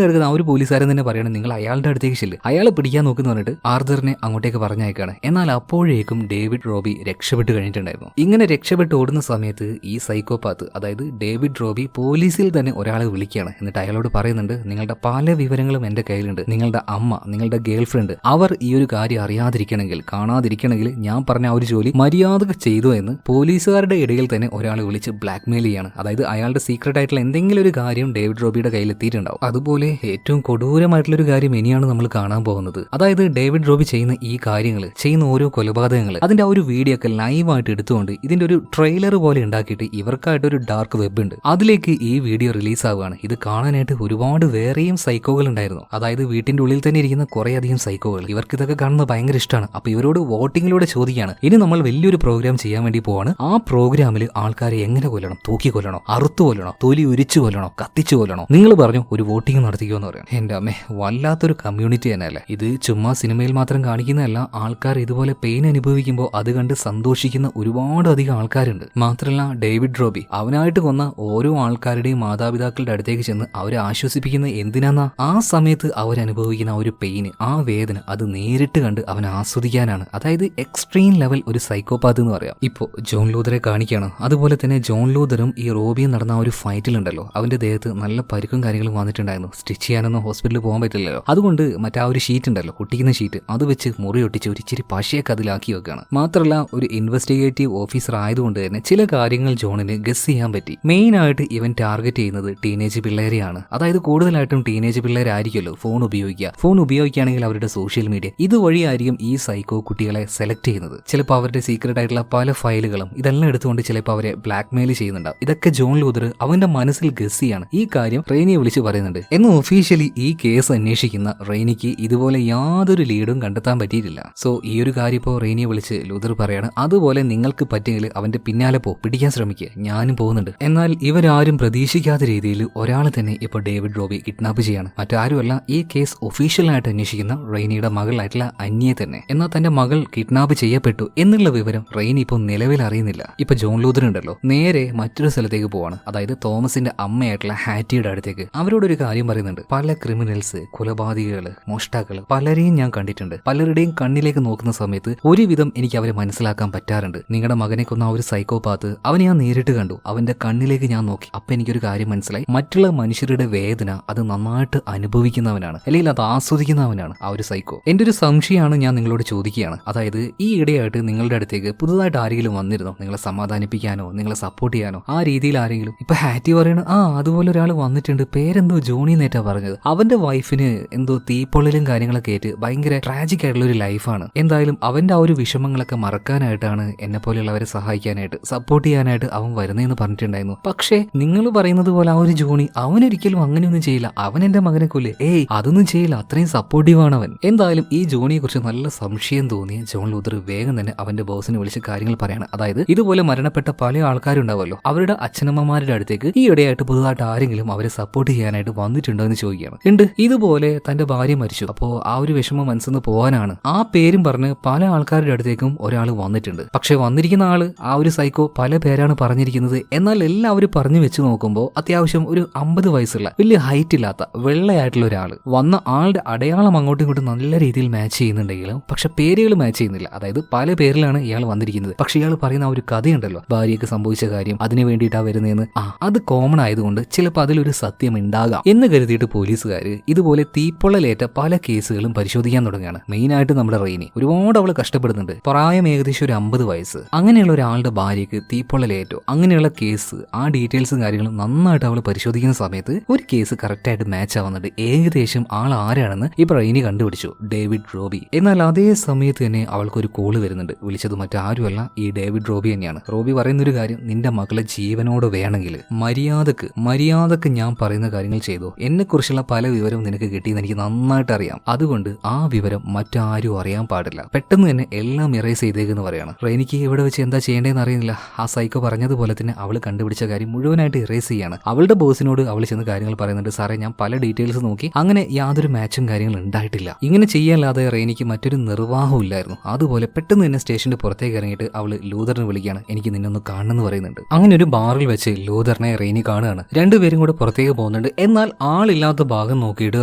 കിടക്കുന്ന ആ ഒരു പോലീസുകാരൻ തന്നെ പറയണം, നിങ്ങൾ അയാളുടെ അടുത്തേക്ക് ചെല്ല്, അയാളെ പിടിക്കാൻ നോക്കുന്ന പറഞ്ഞിട്ട് ആർദറിനെ അങ്ങോട്ടേക്ക് പറഞ്ഞയക്കാണ്. എന്നാൽ അപ്പോഴേക്കും ഡേവിഡ് റോബി രക്ഷപ്പെട്ട് കഴിഞ്ഞിട്ടുണ്ടായിരുന്നു. ഇങ്ങനെ രക്ഷപ്പെട്ട് ഓടുന്ന സമയത്ത് ഈ സൈക്കോപാത്ത് അതായത് ഡേവിഡ് റോബി പോലീസിൽ തന്നെ ഒരാളെ വിളിക്കുകയാണ്. എന്നിട്ട് അയാളോട് പറയുന്നുണ്ട്, നിങ്ങളുടെ പല വിവരങ്ങളും എന്റെ കയ്യിലുണ്ട്, നിങ്ങളുടെ അമ്മ, നിങ്ങളുടെ ഗേൾ ഫ്രണ്ട്, അവർ ഈ ഒരു കാര്യം അറിയാതിരിക്കണമെങ്കിൽ കാണാതിരിക്കണമെങ്കിൽ ഞാൻ പറഞ്ഞ ആ ഒരു ജോലി മര്യാദക്ക് ചെയ്തു എന്ന് പോലീസുകാരുടെ ഇടയിൽ തന്നെ ഒരാളെ വിളിച്ച് ബ്ലാക്ക്മെയിൽ ചെയ്യാണ്. അതായത് അയാളുടെ സീക്രട്ട് ആയിട്ടുള്ള എന്തെങ്കിലും ഒരു കാര്യം ഡേവിഡ് റോബിയുടെ കയ്യിൽ എത്തിയിട്ടുണ്ടാവും. അതുപോലെ ഏറ്റവും കൊടൂരമായിട്ടുള്ള ഒരു കാര്യം ഇനിയാണ് നമ്മൾ കാണാൻ പോകുന്നത്. അതായത് ഡേവിഡ് റോബി ചെയ്യുന്ന ഈ കാര്യങ്ങൾ ചെയ്യുന്ന ഓരോ കൊലപാതകങ്ങൾ അതിന്റെ ആ ഒരു വീഡിയോ ഒക്കെ ലൈവായിട്ട് എടുത്തുകൊണ്ട് ഇതിന്റെ ഒരു ട്രെയിലർ പോലെ ഉണ്ടാക്കിയിട്ട് ഇവർക്കായിട്ട് ഒരു ഡാർക്ക് വെബ് ഉണ്ട്, അതിലേക്ക് ഈ വീഡിയോ റിലീസ് ആവുകയാണ്. ഇത് കാണാനായിട്ട് ഒരുപാട് വേറെയും സൈക്കോകൾ ഉണ്ടായിരുന്നു. അതായത് വീട്ടിന്റെ ഉള്ളിൽ തന്നെ ഇരിക്കുന്ന കുറെ അധികം സൈക്കോകൾ. ഇവർക്ക് ഇതൊക്കെ കാണുന്നത് ഭയങ്കര ഇഷ്ടമാണ്. അപ്പൊ ഇവരോട് വോട്ടിങ്ങിലൂടെ ചോദിക്കുകയാണ്, ഇനി നമ്മൾ വലിയൊരു പ്രോഗ്രാം ചെയ്യാൻ വേണ്ടി പോവാണ്. ആ പ്രോഗ്രാമിൽ ആൾക്കാരെ എങ്ങനെ കൊല്ലണം, തൂക്കി കൊല്ലണോ, അറുത്തു കൊല്ലണോ, തൊലി ഉരിച്ചു കൊല്ലണോ, കത്തിച്ചു കൊല്ലണോ, നിങ്ങൾ പറഞ്ഞു ഒരു വോട്ടിംഗ് നടത്തിക്കോ എന്ന് പറയാം. എന്റെ അമ്മേ, വല്ലാത്തൊരു കമ്മ്യൂണിറ്റി തന്നെയല്ലേ ഇത്. ചുമ്മാ സിനിമയിൽ മാത്രം കാണിക്കുന്നതല്ല, ആൾക്കാർ ഇതുപോലെ പെയിൻ അനുഭവിക്കുമ്പോൾ അത് കണ്ട് സന്തോഷിക്കുന്ന ഒരുപാട് അധികം ആൾക്കാരുണ്ട്. മാത്രമല്ല ഡേവിഡ് റോബി അവനായിട്ട് കൊന്ന ഓരോ ആൾക്കാരുടെയും മാതാപിതാക്കളുടെ അടുത്തേക്ക് ചെന്ന് അവരെ ആശ്വസിപ്പിക്കുന്നത് എന്തിനാന്നാ, ആ സമയത്ത് അവരനുഭവിക്കുന്ന ആ ഒരു പെയിന്, ആ വേദന അത് നേരിട്ട് കണ്ട് അവൻ ആസ്വദിക്കാനാണ്. അതായത് എക്സ്ട്രീം ലെവൽ ഒരു സൈക്കോപാത്ത് എന്ന് പറയാം. ഇപ്പോ ജോൺ ലൂതറെ കാണിക്കുകയാണ്. അതുപോലെ തന്നെ ജോൺ ലൂതറും ഈ റോബിയും നടന്ന ആ ഒരു ഫൈറ്റിലുണ്ടല്ലോ, അവന്റെ ദേഹത്ത് നല്ല പരിക്കും കാര്യങ്ങളും വന്നിട്ടുണ്ടായിരുന്നു. സ്റ്റിച്ച് ചെയ്യാനൊന്നും ഹോസ്പിറ്റലിൽ പോകാൻ പറ്റില്ലല്ലോ. അതുകൊണ്ട് മറ്റാ ഒരു ഷീറ്റ് ഉണ്ടല്ലോ, ഒട്ടിക്കുന്ന ഷീറ്റ്, അത് വെച്ച് മുറി ഒട്ടിച്ച് ഒരു ഇച്ചിരി പശയൊക്കെ അതിലാക്കി വെക്കുകയാണ്. മാത്രമല്ല ഒരു ഇൻവെസ്റ്റിഗേറ്റീവ് ഓഫീസർ ആയതുകൊണ്ട് തന്നെ ചില കാര്യങ്ങൾ ജോണിന് ഗസ് ചെയ്യാൻ പറ്റി. മെയിൻ ആയിട്ട് ഇവൻ ടാർഗറ്റ് ചെയ്യുന്നത് ടീനേജ് പിള്ളേരെയാണ്. അതായത് കൂടുതലായിട്ടും ടീനേജ് പിള്ളേരായിരിക്കുമല്ലോ ഫോൺ ഉപയോഗിക്കുക. ഫോൺ ഉപയോഗിക്കുകയാണെങ്കിൽ അവരുടെ സോഷ്യൽ മീഡിയ ഇതുവഴിയായിരിക്കും ഈ സൈക്കോ കുട്ടികളെ സെലക്ട് ചെയ്യുന്നത്. ചിലപ്പോൾ അവരുടെ സീക്രട്ട് ആയിട്ടുള്ള പല ഫയലുകളും ഇതെല്ലാം എടുത്തുകൊണ്ട് ചിലപ്പോൾ അവരെ ബ്ലാക്ക് മെയിൽ ചെയ്യുന്നുണ്ടാവും. ഇതൊക്കെ ജോൺ ലൂതർ അവന്റെ മനസ്സിൽ ഗസ് ചെയ്യാണ്. ഈ കാര്യം റെയ്നിയെ വിളിച്ച് പറയുന്നുണ്ട്. എന്നാൽ ഒഫീഷ്യലി ഈ കേസ് അന്വേഷിക്കുന്ന റെയ്നിക്ക് ഇതുപോലെ യാതൊരു ലീഡും കണ്ടെത്താൻ പറ്റിയിട്ടില്ല. സോ ഈ ഒരു കാര്യം ഇപ്പോൾ റെയ്നിയെ വിളിച്ച് ലൂതർ പറയാണ്, അതുപോലെ നിങ്ങൾക്ക് പറ്റുമെങ്കിൽ അവന്റെ പിന്നാലെ പിടിക്കാൻ ശ്രമിക്കുക, ഞാനും പോകുന്നുണ്ട്. എന്നാൽ ഇവരാരും പ്രതീക്ഷിക്കാത്ത രീതിയിൽ ഒരാൾ തന്നെ ഇപ്പോൾ ഡേവിഡ് റോബി കിഡ്നാപ്പ് ചെയ്യാണ്. മറ്റാരുമല്ല, ഈ കേസ് ഒഫീഷ്യലായിട്ട് അന്വേഷിക്കുന്ന റെയ്നിയുടെ മകളായിട്ടുള്ള അന്യെ തന്നെ. എന്നാൽ തന്റെ മകൾ കിഡ്നാപ്പ് ചെയ്യപ്പെട്ടു എന്നുള്ള വിവരം റെയ്നി ഇപ്പോൾ നിലവിൽ അറിയുന്നില്ല. ഇപ്പൊ ജോൺ ലൂതർ ഉണ്ടല്ലോ, നേരെ മറ്റൊരു സ്ഥലത്തേക്ക് പോവാണ്. അതായത് തോമസിന്റെ അമ്മയായിട്ടുള്ള ഹാറ്റിയുടെ അടുത്തേക്ക്. അവരോടൊരു കാര്യം പറയുന്നുണ്ട്. പല ക്രിമിനൽസ്, കൊലപാതകികള്, മോഷ്ടാക്കള് പലരെയും ഞാൻ കണ്ടിട്ടുണ്ട്. പലരുടെയും കണ്ണിലേക്ക് നോക്കുന്ന സമയത്ത് ഒരുവിധം എനിക്ക് അവരെ മനസ്സിലാക്കാൻ പറ്റാറുണ്ട്. നിങ്ങളുടെ മകനെ കൊന്ന ആ ഒരു സൈക്കോപാത്ത്, അവനെ ഞാൻ നേരിട്ട് കണ്ടു. അവന്റെ കണ്ണിലേക്ക് ഞാൻ നോക്കി. അപ്പൊ എനിക്കൊരു കാര്യം മനസ്സിലായി, മറ്റുള്ള മനുഷ്യരുടെ വേദന അത് നന്നായിട്ട് അനുഭവിക്കുന്നവനാണ്, അല്ലെങ്കിൽ അത് ആസ്വദിക്കുന്നവനാണ് ആ ഒരു സൈക്കോ. എന്റെ ഒരു സംശയമാണ് ഞാൻ നിങ്ങളോട് ചോദിക്കുകയാണ്. അതായത് ഈ ഇടയായിട്ട് നിങ്ങളുടെ അടുത്തേക്ക് പുതുതായിട്ട് ആരെങ്കിലും വന്നിരുന്നോ, നിങ്ങളെ സമാധാനിപ്പിക്കാനോ നിങ്ങളെ സപ്പോർട്ട് ചെയ്യാനോ ആ രീതിയിൽ ആരെങ്കിലും? ഇപ്പൊ ഹാറ്റി പറയണ അതുപോലെ ഒരാൾ വന്നിട്ടുണ്ട്, പേരെന്തോ ജോണി നേറ്റാ പറഞ്ഞത്. അവന്റെ വൈഫിന് എന്തോ തീപ്പൊള്ളിലും കാര്യങ്ങളൊക്കെ ആയിട്ട് ഭയങ്കര ട്രാജിക് ആയിട്ടുള്ള ഒരു ലൈഫാണ്. എന്തായാലും അവന്റെ ആ ഒരു വിഷമങ്ങളൊക്കെ മറക്കാനായിട്ടാണ് എന്നെ പോലെയുള്ളവരെ സഹായിക്കാനായിട്ട് സപ്പോർട്ട് ചെയ്യാനായിട്ട് അവൻ വരുന്നതെന്ന് പറഞ്ഞിട്ടുണ്ടായിരുന്നു. പക്ഷേ നിങ്ങൾ പറയുന്നത് പോലെ ആ ഒരു ജോണി അവനൊരിക്കലും അങ്ങനെയൊന്നും ചെയ്യില്ല. അവൻ എന്റെ മകനെ കൊല്ലേ, അതൊന്നും ചെയ്യില്ല, അത്രയും സപ്പോർട്ടീവാണ് അവൻ. എന്തായാലും ഈ ജോണിയെ കുറിച്ച് നല്ല സംശയം തോന്നിയ ജോൺ ലൂതർ വേഗം തന്നെ അവന്റെ ബോസിനെ വിളിച്ച് കാര്യങ്ങൾ പറയാണ്. അതായത് ഇതുപോലെ മരണപ്പെട്ട പല ആൾക്കാരുണ്ടാവുമല്ലോ, അവരുടെ അച്ഛനമ്മമാരുടെ അടുത്തേക്ക് ഈ ഇടയായിട്ട് പുതുതായിട്ട് ആരെങ്കിലും അവരെ സപ്പോർട്ട് ചെയ്യാനായിട്ട് വന്നിട്ടുണ്ടോ എന്ന് ചോദിക്കുകയാണ്. ഉണ്ട്, ഇതുപോലെ തന്റെ ഭാര്യ മരിച്ചു, അപ്പോ ആ ഒരു വിഷമം മനസ്സിന്ന് പോകാനാണ് ആ പേരും പറഞ്ഞ് പല ആൾക്കാരുടെ അടുത്തേക്കും ഒരാൾ വന്നിട്ടുണ്ട്. പക്ഷെ വന്നിരിക്കുന്ന ആള് ആ ഒരു സൈക്കോ പല പേരാണ് പറഞ്ഞിരിക്കുന്നത്. എന്നാൽ എല്ലാവരും പറഞ്ഞു വെച്ച് നോക്കുമ്പോൾ അത്യാവശ്യം ഒരു 50 വയസ്സുള്ള വലിയ ഹൈറ്റ് ഇല്ലാത്ത വെള്ളയായിട്ടുള്ള ഒരാള്. വന്ന ആളുടെ അടയാളം അങ്ങോട്ടും ഇങ്ങോട്ടും നല്ല രീതിയിൽ മാച്ച് ചെയ്യുന്നുണ്ടെങ്കിലും പക്ഷെ പേരുകൾ മാച്ച് ചെയ്യുന്നില്ല. അതായത് പല പേരിലാണ് ഇയാൾ വന്നിരിക്കുന്നത്. പക്ഷെ ഇയാൾ പറയുന്ന ആ ഒരു കഥയുണ്ടല്ലോ, ഭാര്യയ്ക്ക് സംഭവിച്ച കാര്യം, അതിന് വേണ്ടിയിട്ടാ വരുന്നതെന്ന്, അത് കോമൺ ആയതുകൊണ്ട് ചിലപ്പോൾ അതിലൊരു സത്യം ഉണ്ടാകാം എന്ന് കരുതിയിട്ട് പോലീസുകാർ ഇതുപോലെ തീപ്പൊള്ളലേറ്റ പല കേസുകളും പരിശോധിക്കാൻ തുടങ്ങുകയാണ്. മെയിനായിട്ട് നമ്മുടെ റെയ്നി ഒരുപാട് അവള് കഷ്ടപ്പെടുന്നുണ്ട്. പ്രായം ഏകദേശം ഒരു 50 വയസ്സ്. അങ്ങനെയുള്ള ഒരാളുടെ ഭാര്യയ്ക്ക് തീപ്പൊള്ളലേറ്റോ അങ്ങനെയുള്ള കേസ്, ആ ഡീറ്റെയിൽസും കാര്യങ്ങളും നന്നായിട്ട് അവൾ പരിശോധിക്കുന്ന സമയത്ത് ഒരു കേസ് കറക്റ്റായിട്ട് മാച്ച് ആവുന്നുണ്ട്. ഏകദേശം ആൾ ആരാണെന്ന് ഇപ്പൊ റെയ്നി കണ്ടുപിടിച്ചു, ഡേവിഡ് റോബി. എന്നാൽ അതേ സമയത്ത് തന്നെ അവൾക്കൊരു കോള് വരുന്നുണ്ട്. വിളിച്ചത് മറ്റാരുമല്ല, ഈ ഡേവിഡ് റോബി തന്നെയാണ്. റോബി പറയുന്നൊരു കാര്യം, നിന്റെ മകളെ ജീവനോട് വേണമെങ്കിൽ മര്യാദക്ക് ഞാൻ പറയുന്ന കാര്യങ്ങൾ ചെയ്തോ. എന്നെ കുറിച്ചുള്ള പല വിവരവും നിനക്ക് കിട്ടിയെന്ന് എനിക്ക് നന്നായിട്ട് അറിയാം. അതുകൊണ്ട് ആ വിവരം മറ്റാരും അറിയാൻ പാടില്ല. പെട്ടെന്ന് തന്നെ എല്ലാം ഇറേസ് ചെയ്തേക്കെന്ന് പറയാണ്. റെയ്നിക്ക് ഇവിടെ വെച്ച് എന്താ ചെയ്യേണ്ടതെന്ന് അറിയുന്നില്ല. ആ സൈക്കോ പറഞ്ഞതുപോലെ തന്നെ അവൾ കണ്ടുപിടിച്ച കാര്യം മുഴുവനായിട്ട് ഇറേസ് ചെയ്യാണ്. അവളുടെ ബോസിനോട് അവൾ ചെന്ന് കാര്യങ്ങൾ പറയുന്നുണ്ട്. സാറേ, ഞാൻ പല ഡീറ്റെയിൽസ് നോക്കി, അങ്ങനെ യാതൊരു മാച്ചും കാര്യങ്ങളും ഉണ്ടായിട്ടില്ല. ഇങ്ങനെ ചെയ്യാല്ലാതെ റെയ്നിക്ക് മറ്റൊരു നിർവാഹവും ഇല്ലായിരുന്നു. അതുപോലെ പെട്ടെന്ന് തന്നെ സ്റ്റേഷന്റെ പുറത്തേക്ക് ഇറങ്ങിയിട്ട് അവള് ലൂതറിനെ വിളിക്കുകയാണ്. എനിക്ക് നിന്നൊന്ന് കാണണമെന്ന് പറയുന്നുണ്ട്. അങ്ങനെ ഒരു ബാറിൽ വെച്ച് ലൂതറിനെ റെയ്നി കാണുകയാണ്. രണ്ടുപേരും കൂടെ പുറത്തേക്ക് പോകുന്നുണ്ട്. എന്നാൽ ആളില്ലാത്ത ഭാഗം നോക്കിയിട്ട്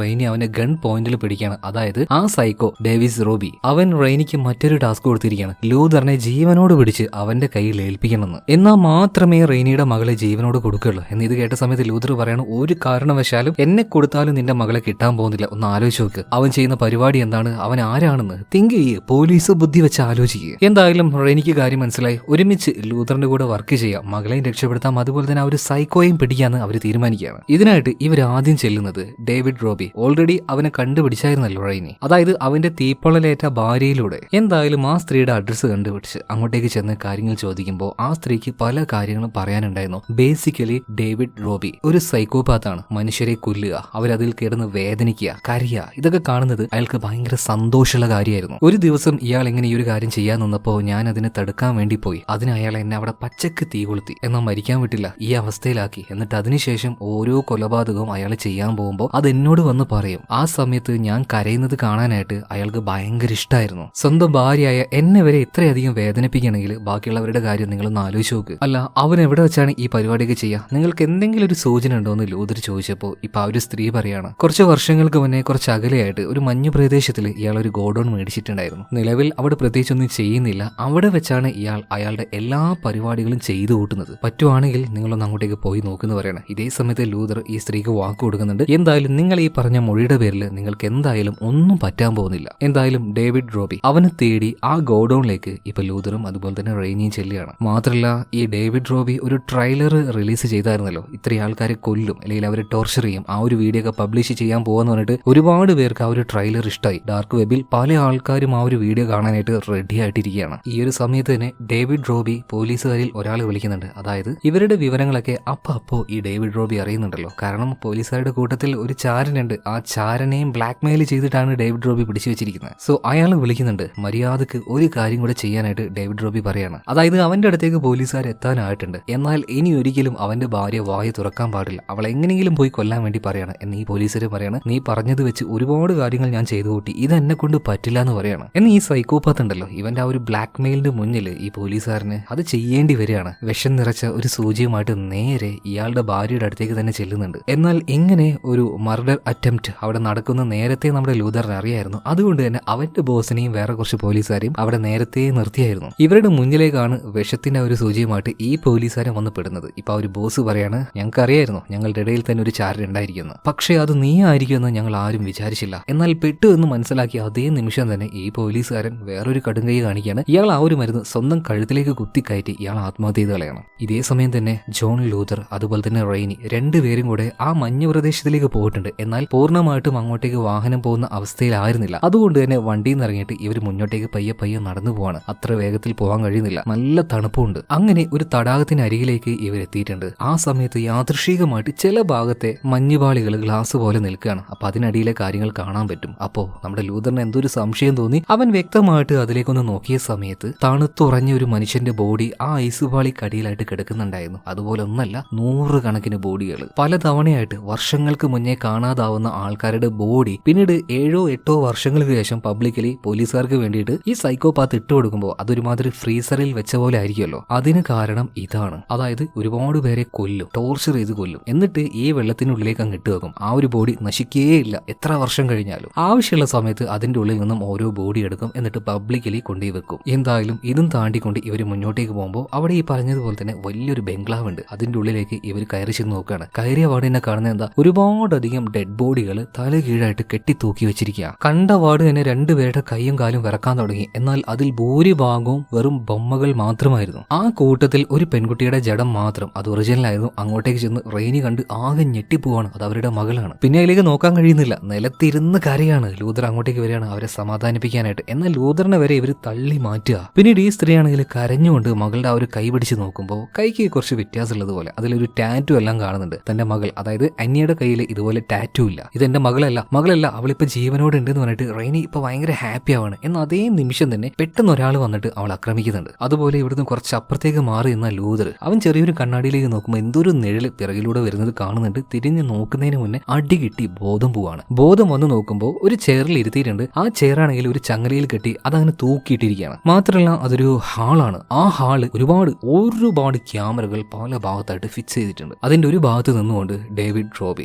റെയ്നി അവനെ ഗൺ പോയിന്റിൽ പിടിക്കുകയാണ്. അതായത് ആ സൈക്കോ ഡേവിസ് റോബി അവൻ റെയ്നിക്ക് മറ്റൊരു ടാസ്ക് കൊടുത്തിരിക്കുകയാണ്, ലൂതറിനെ ജീവനോട് പിടിച്ച് അവന്റെ കയ്യിൽ ഏൽപ്പിക്കണമെന്ന്. എന്നാൽ മാത്രമേ റെയ്നിയുടെ മകളെ ജീവനോട് കൊടുക്കുള്ളൂ എന്ന് ഇത് കേട്ട സമയത്ത് ലൂതർ പറയണം, ഒരു കാരണവശാലും എന്നെ കൊടുത്താലും നിന്റെ മകളെ കിട്ടാൻ പോകുന്നില്ല. ഒന്ന് ആലോചിച്ച് നോക്ക്, അവൻ ചെയ്യുന്ന പരിപാടി എന്താണ്, അവൻ ആരാണെന്ന് തിങ്ക് ചെയ്യ്, പോലീസ് ബുദ്ധി വെച്ച് ആലോചിക്കുക. എന്തായാലും റെയ്നിക്ക് കാര്യം മനസ്സിലായി. ഒരുമിച്ച് ലൂതറിന്റെ കൂടെ വർക്ക് ചെയ്യാം, മകളെയും രക്ഷപ്പെടുത്താം, അതുപോലെ തന്നെ ആ ഒരു സൈക്കോയും പിടിക്കാന്ന് അവർ തീരുമാനിക്കുകയാണ്. ഇതിനായിട്ട് ഇവർ ആദ്യം ചെല്ലുന്നത് ഡേവിഡ് റോബി. ഓൾറെഡി അവനെ കണ്ടുപിടിച്ചായിരുന്നല്ലോ റെയ്നി. അതായത് അവന്റെ തീപ്പൊള്ളലേറ്റ ഭാര്യ ഭാര്യയിലൂടെ. എന്തായാലും ആ സ്ത്രീയുടെ അഡ്രസ്സ് കണ്ടുപിടിച്ച് അങ്ങോട്ടേക്ക് ചെന്ന് കാര്യങ്ങൾ ചോദിക്കുമ്പോൾ ആ സ്ത്രീക്ക് പല കാര്യങ്ങളും പറയാനുണ്ടായിരുന്നു. ബേസിക്കലി ഡേവിഡ് റോബി ഒരു സൈക്കോപാത്താണ്. മനുഷ്യരെ കൊല്ലുക, അവരതിൽ കിടന്ന് വേദനിക്കുക, കരയുക, ഇതൊക്കെ കാണുന്നത് അയാൾക്ക് ഭയങ്കര സന്തോഷമുള്ള കാര്യമായിരുന്നു. ഒരു ദിവസം ഇയാൾ ഇങ്ങനെ ഈ ഒരു കാര്യം ചെയ്യാൻ നിന്നപ്പോൾ ഞാൻ അതിനെ തടുക്കാൻ വേണ്ടി പോയി. അതിന് അയാൾ എന്നെ അവിടെ പച്ചക്ക് തീ കൊളുത്തി. എന്നാൽ മരിക്കാൻ വിട്ടില്ല, ഈ അവസ്ഥയിലാക്കി. എന്നിട്ട് അതിനുശേഷം ഓരോ കൊലപാതകവും അയാൾ ചെയ്യാൻ പോകുമ്പോൾ അത് എന്നോട് വന്ന് പറയും. ആ സമയത്ത് ഞാൻ കരയുന്നത് കാണാനായിട്ട് അയാൾക്ക് ഭയങ്കര ഇഷ്ടമായിരുന്നു. സ്വന്തം ഭാര്യയായ എന്നെ വരെ ഇത്രയധികം വേദനിപ്പിക്കണമെങ്കിൽ ബാക്കിയുള്ളവരുടെ കാര്യം നിങ്ങളൊന്ന് ആലോചിച്ച് നോക്ക്. അല്ല, അവൻ എവിടെ വെച്ചാണ് ഈ പരിപാടിയൊക്കെ ചെയ്യുക? നിങ്ങൾക്ക് എന്തെങ്കിലും ഒരു സൂചന ഉണ്ടോ എന്ന് ലൂതർ ചോദിച്ചപ്പോൾ ഇപ്പൊ ആ ഒരു സ്ത്രീ പറയാണ്, കുറച്ച് വർഷങ്ങൾക്ക് മുന്നേ കുറച്ച് അകലെയായിട്ട് ഒരു മഞ്ഞു പ്രദേശത്തിൽ ഇയാൾ ഒരു ഗോഡൌൺ മേടിച്ചിട്ടുണ്ടായിരുന്നു. നിലവിൽ അവിടെ പ്രത്യേകിച്ചൊന്നും ചെയ്യുന്നില്ല. അവിടെ വെച്ചാണ് ഇയാൾ അയാളുടെ എല്ലാ പരിപാടികളും ചെയ്തു കൂട്ടുന്നത്. പറ്റുവാണെങ്കിൽ നിങ്ങളൊന്ന് അങ്ങോട്ടേക്ക് പോയി നോക്കുന്നു പറയണം. ഇതേ സമയത്ത് ലൂതർ ഈ സ്ത്രീക്ക് വാക്ക് കൊടുക്കുന്നുണ്ട്. എന്തായാലും നിങ്ങൾ ഈ പറഞ്ഞ മൊഴിയുടെ പേരിൽ നിങ്ങൾക്ക് എന്തായാലും ഒന്നും പറ്റാൻ പോകുന്നില്ല. എന്തായാലും ഡേവിഡ് റോബി അവനെ തേടി ആ ഗോഡൌണിലേക്ക് ഇപ്പൊ ലൂതറും അതുപോലെ തന്നെ റെയിനിയും ചെല്ലുകയാണ്. മാത്രമല്ല, ഈ ഡേവിഡ് റോബി ഒരു ട്രെയിലർ റിലീസ് ചെയ്തായിരുന്നല്ലോ, ഇത്രയും ആൾക്കാരെ കൊല്ലും അല്ലെങ്കിൽ അവരെ ടോർച്ചർ ചെയ്യും, ആ ഒരു വീഡിയോ ഒക്കെ പബ്ലിഷ് ചെയ്യാൻ പോകാന്ന് പറഞ്ഞിട്ട് ഒരുപാട് പേർക്ക് ആ ഒരു ട്രെയിലർ ഇഷ്ടമായി. ഡാർക്ക് വെബിൽ പല ആൾക്കാരും ആ ഒരു വീഡിയോ കാണാനായിട്ട് റെഡി ആയിട്ടിരിക്കുകയാണ്. ഈ ഒരു സമയത്ത് തന്നെ ഡേവിഡ് റോബി പോലീസുകാരിൽ ഒരാളെ വിളിക്കുന്നുണ്ട്. അതായത് ഇവരുടെ വിവരങ്ങളൊക്കെ അപ്പോ ഈ ഡേവിഡ് റോബി അറിയുന്നുണ്ടല്ലോ. കാരണം പോലീസുകാരുടെ കൂട്ടത്തിൽ ഒരു ചാരനുണ്ട്. ആ ചാരനെയും ബ്ലാക്ക്മെയിൽ ചെയ്തിട്ടാണ് ഡേവിഡ് റോബി പിടിച്ചു വെച്ചിരിക്കുന്നത്. സോ അയാൾ വിളിക്കുന്നുണ്ട്. മര്യാദക്ക് ഒരു കാര്യം കൂടെ ചെയ്യാനായിട്ട് ഡേവിഡ് റോബി പറയാണ്. അതായത് അവന്റെ അടുത്തേക്ക് പോലീസുകാർ എത്താനായിട്ടുണ്ട്. എന്നാൽ ഇനി ഒരിക്കലും അവന്റെ ഭാര്യ വായ തുറക്കാൻ പാടില്ല. അവൾ എങ്ങനെയെങ്കിലും പോയി കൊല്ലാൻ വേണ്ടി പറയാണ്. എന്ന് ഈ പോലീസുകാർ പറയാണ്, നീ പറഞ്ഞത് വെച്ച് ഒരുപാട് കാര്യങ്ങൾ ഞാൻ ചെയ്തു കൂട്ടി, ഇതെന്നെ കൊണ്ട് പറ്റില്ല എന്ന് പറയാണ്. എന്ന് ഈ സൈക്കോപാത്ത് ഉണ്ടല്ലോ, ഇവന്റെ ആ ഒരു ബ്ലാക്ക് മെയിലിന്റെ മുന്നിൽ ഈ പോലീസുകാരന് അത് ചെയ്യേണ്ടി വരികയാണ്. വിഷം നിറച്ച ഒരു സൂചിയുമായിട്ട് നേരെ ഇയാളുടെ ഭാര്യയുടെ അടുത്തേക്ക് തന്നെ ചെല്ലുന്നുണ്ട്. എന്നാൽ ഇങ്ങനെ ഒരു മർഡർ അറ്റംപ്റ്റ് അവിടെ നടക്കുന്ന നേരത്തെ നമ്മുടെ ലൂതറിന് അറിയായിരുന്നു. അതുകൊണ്ട് തന്നെ അവന്റെ ബോസിനെയും വേറെ കുറച്ച് പോലീസുകാരെയും അവിടെ നേരത്തെ നിർത്തിയായിരുന്നു. ഇവരുടെ മുന്നിലേക്കാണ് വിഷത്തിന്റെ ഒരു സൂചിയുമായിട്ട് ഈ പോലീസുകാരൻ വന്ന് പെടുന്നത്. ഇപ്പൊ ആ ഒരു ബോസ് പറയാണ്, ഞങ്ങൾക്ക് അറിയായിരുന്നു ഞങ്ങളുടെ ഇടയിൽ തന്നെ ഒരു ചാരൻ ഉണ്ടായിരിക്കുന്നു, പക്ഷേ അത് നീ ആയിരിക്കുമെന്ന് ഞങ്ങൾ ആരും വിചാരിച്ചില്ല. എന്നാൽ പെട്ടു എന്ന് മനസ്സിലാക്കിയ അതേ നിമിഷം തന്നെ ഈ പോലീസുകാരൻ വേറൊരു കടുങ്കൈ കാണിക്കുകയാണ്. ഇയാൾ ആ ഒരു മരുന്ന് സ്വന്തം കഴുത്തിലേക്ക് കുത്തിക്കയറ്റി ഇയാൾ ആത്മഹത്യ ചെയ്ത് കളയാണ്. ഇതേ സമയം തന്നെ ജോൺ ലൂതർ അതുപോലെ തന്നെ റെയിനി രണ്ടുപേരും കൂടെ ആ മഞ്ഞ പ്രദേശത്തിലേക്ക് പോയിട്ടുണ്ട്. എന്നാൽ പൂർണ്ണമായിട്ടും അങ്ങോട്ടേക്ക് വാഹനം പോകുന്ന അവസ്ഥയിലായിരുന്നില്ല. അതുകൊണ്ട് തന്നെ വണ്ടിയിൽ നിന്ന് ഇറങ്ങിയിട്ട് ഇവർ മുന്നോട്ടേക്ക് പയ്യെ നടന്നു പോവാണ്. അത്ര വേഗത്തിൽ പോകാൻ കഴിയുന്നില്ല, നല്ല തണുപ്പുണ്ട്. അങ്ങനെ ഒരു തടാകത്തിന് അരികിലേക്ക് ഇവർ എത്തിയിട്ടുണ്ട്. ആ സമയത്ത് യാദൃശ്ചികമായിട്ട് ചില ഭാഗത്തെ മഞ്ഞുപാളികൾ ഗ്ലാസ് പോലെ നിൽക്കുകയാണ്. അപ്പൊ അതിനടിയിലെ കാര്യങ്ങൾ കാണാൻ പറ്റും. അപ്പോ നമ്മുടെ ലൂതറിന് എന്തൊരു സംശയം തോന്നി. അവൻ വ്യക്തമായിട്ട് അതിലേക്കൊന്ന് നോക്കിയ സമയത്ത് തണുത്തുറഞ്ഞ ഒരു മനുഷ്യന്റെ ബോഡി ആ ഐസ് പാളിക്കടിയിലായിട്ട് കിടക്കുന്നുണ്ടായിരുന്നു. അതുപോലെ ഒന്നല്ല, 100 കണക്കിന് ബോഡികൾ പലതവണയായിട്ട് വർഷങ്ങൾക്ക് മുന്നേ കാണാതാവുന്ന ആൾക്കാരുടെ ബോഡി പിന്നീട് 7-8 വർഷങ്ങൾക്ക് ശേഷം പബ്ലിക്കലി പോലീസുകാർക്ക് വേണ്ടിയിട്ട് ഈ സൈക്കോപാത്ത് ഇട്ട് കൊടുക്കുമ്പോൾ അതൊരുമാതിരി ഫ്രീസറിൽ വെച്ച പോലെ ആയിരിക്കുമല്ലോ. അതിന് കാരണം ഇതാണ്. അതായത് ഒരുപാട് പേരെ കൊല്ലും, ടോർച്ചർ ചെയ്ത് കൊല്ലും, എന്നിട്ട് ഈ വെള്ളത്തിനുള്ളിലേക്ക് അങ്ങ് ഇട്ട് വെക്കും. ആ ഒരു ബോഡി നശിക്കേയില്ല എത്ര വർഷം കഴിഞ്ഞാലും. ആവശ്യമുള്ള സമയത്ത് അതിന്റെ ഉള്ളിൽ നിന്നും ഓരോ ബോഡി എടുക്കും, എന്നിട്ട് പബ്ലിക്കലി കൊണ്ടുപോയി വെക്കും. എന്തായാലും ഇതും താണ്ടിക്കൊണ്ട് ഇവർ മുന്നോട്ടേക്ക് പോകുമ്പോൾ അവിടെ ഈ പറഞ്ഞതുപോലെ തന്നെ വലിയൊരു ബംഗ്ലാവ് ഉണ്ട്. അതിന്റെ ഉള്ളിലേക്ക് ഇവർ കയറി ചെന്ന് നോക്കുകയാണ്. കയറിയ വാർഡ് തന്നെ കാണുന്നത് എന്താ, ഒരുപാടധികം ഡെഡ് ബോഡികൾ തല കീഴായിട്ട് കെട്ടിത്തൂക്കി വെച്ചിരിക്കുക. കണ്ട വാർഡ് തന്നെ രണ്ടുപേരുടെ കൈയും കാലും വിറക്കാൻ തുടങ്ങി. എന്നാൽ അതിൽ ഭൂരിഭാഗവും വെറും ബൊമ്മകൾ മാത്രമായിരുന്നു. ആ കൂട്ടത്തിൽ ഒരു പെൺകുട്ടിയുടെ ജഡം മാത്രം, അത് ഒറിജിനൽ ആയിരുന്നു. അങ്ങോട്ടേക്ക് ചെന്ന് റെയിനി കണ്ട് ആകെ ഞെട്ടിപ്പോവാണ്. അത് അവരുടെ മകളാണ്. പിന്നെ അതിലേക്ക് നോക്കാൻ കഴിയുന്നില്ല, നിലത്തിരുന്ന് കരയാണ്. ലൂതർ അങ്ങോട്ടേക്ക് വരികയാണ് അവരെ സമാധാനിപ്പിക്കാനായിട്ട്. എന്നാൽ ലൂതറിനെ വരെ ഇവർ തള്ളി മാറ്റുക. പിന്നീട് ഈ സ്ത്രീയാണെങ്കിൽ കരഞ്ഞുകൊണ്ട് മകളുടെ ആ ഒരു കൈ പിടിച്ച് നോക്കുമ്പോൾ കൈക്ക് കുറച്ച് വ്യത്യാസമുള്ളത് പോലെ അതിലൊരു ടാറ്റു എല്ലാം കാണുന്നുണ്ട്. തന്റെ മകൾ, അതായത് അന്യയുടെ കയ്യിൽ ഇതുപോലെ ടാറ്റു ഇല്ല. ഇതെന്റെ മകളല്ല, അവളിപ്പോ ജീവനോട് ഉണ്ടെന്ന് പറഞ്ഞിട്ട് റെയിനി ഇപ്പൊ ഭയങ്കര ഹാപ്പി ആവാണ്. എന്നാൽ അതേ നിമിഷം തന്നെ പെട്ടെന്ന് ഒരാൾ വന്നിട്ട് അവൾ ആക്രമിക്കുന്നുണ്ട്. അതുപോലെ ഇവിടുന്ന് കുറച്ച് അപ്പുറത്തേക്ക് മാറി നിന്ന ലൂതർ അവൻ ചെറിയൊരു കണ്ണാടിയിലേക്ക് നോക്കുമ്പോൾ എന്തൊരു നിഴല് പിറകിലൂടെ വരുന്നത് കാണുന്നുണ്ട്. തിരിഞ്ഞ് നോക്കുന്നതിന് മുന്നേ അടി കിട്ടി ബോധം പോവാണ്. ബോധം വന്ന് നോക്കുമ്പോൾ ഒരു ചെയറിൽ ഇരുത്തിയിട്ടുണ്ട്. ആ ചെയറാണെങ്കിൽ ഒരു ചങ്ങലയിൽ കെട്ടി അതങ്ങനെ തൂക്കിയിട്ടിരിക്കുകയാണ്. മാത്രമല്ല അതൊരു ഹാളാണ്. ആ ഹാള് ഒരുപാട് ക്യാമറകൾ പല ഭാഗത്തായിട്ട് ഫിക്സ് ചെയ്തിട്ടുണ്ട്. അതിന്റെ ഒരു ഭാഗത്ത് നിന്നുകൊണ്ട് ഡേവിഡ് റോബി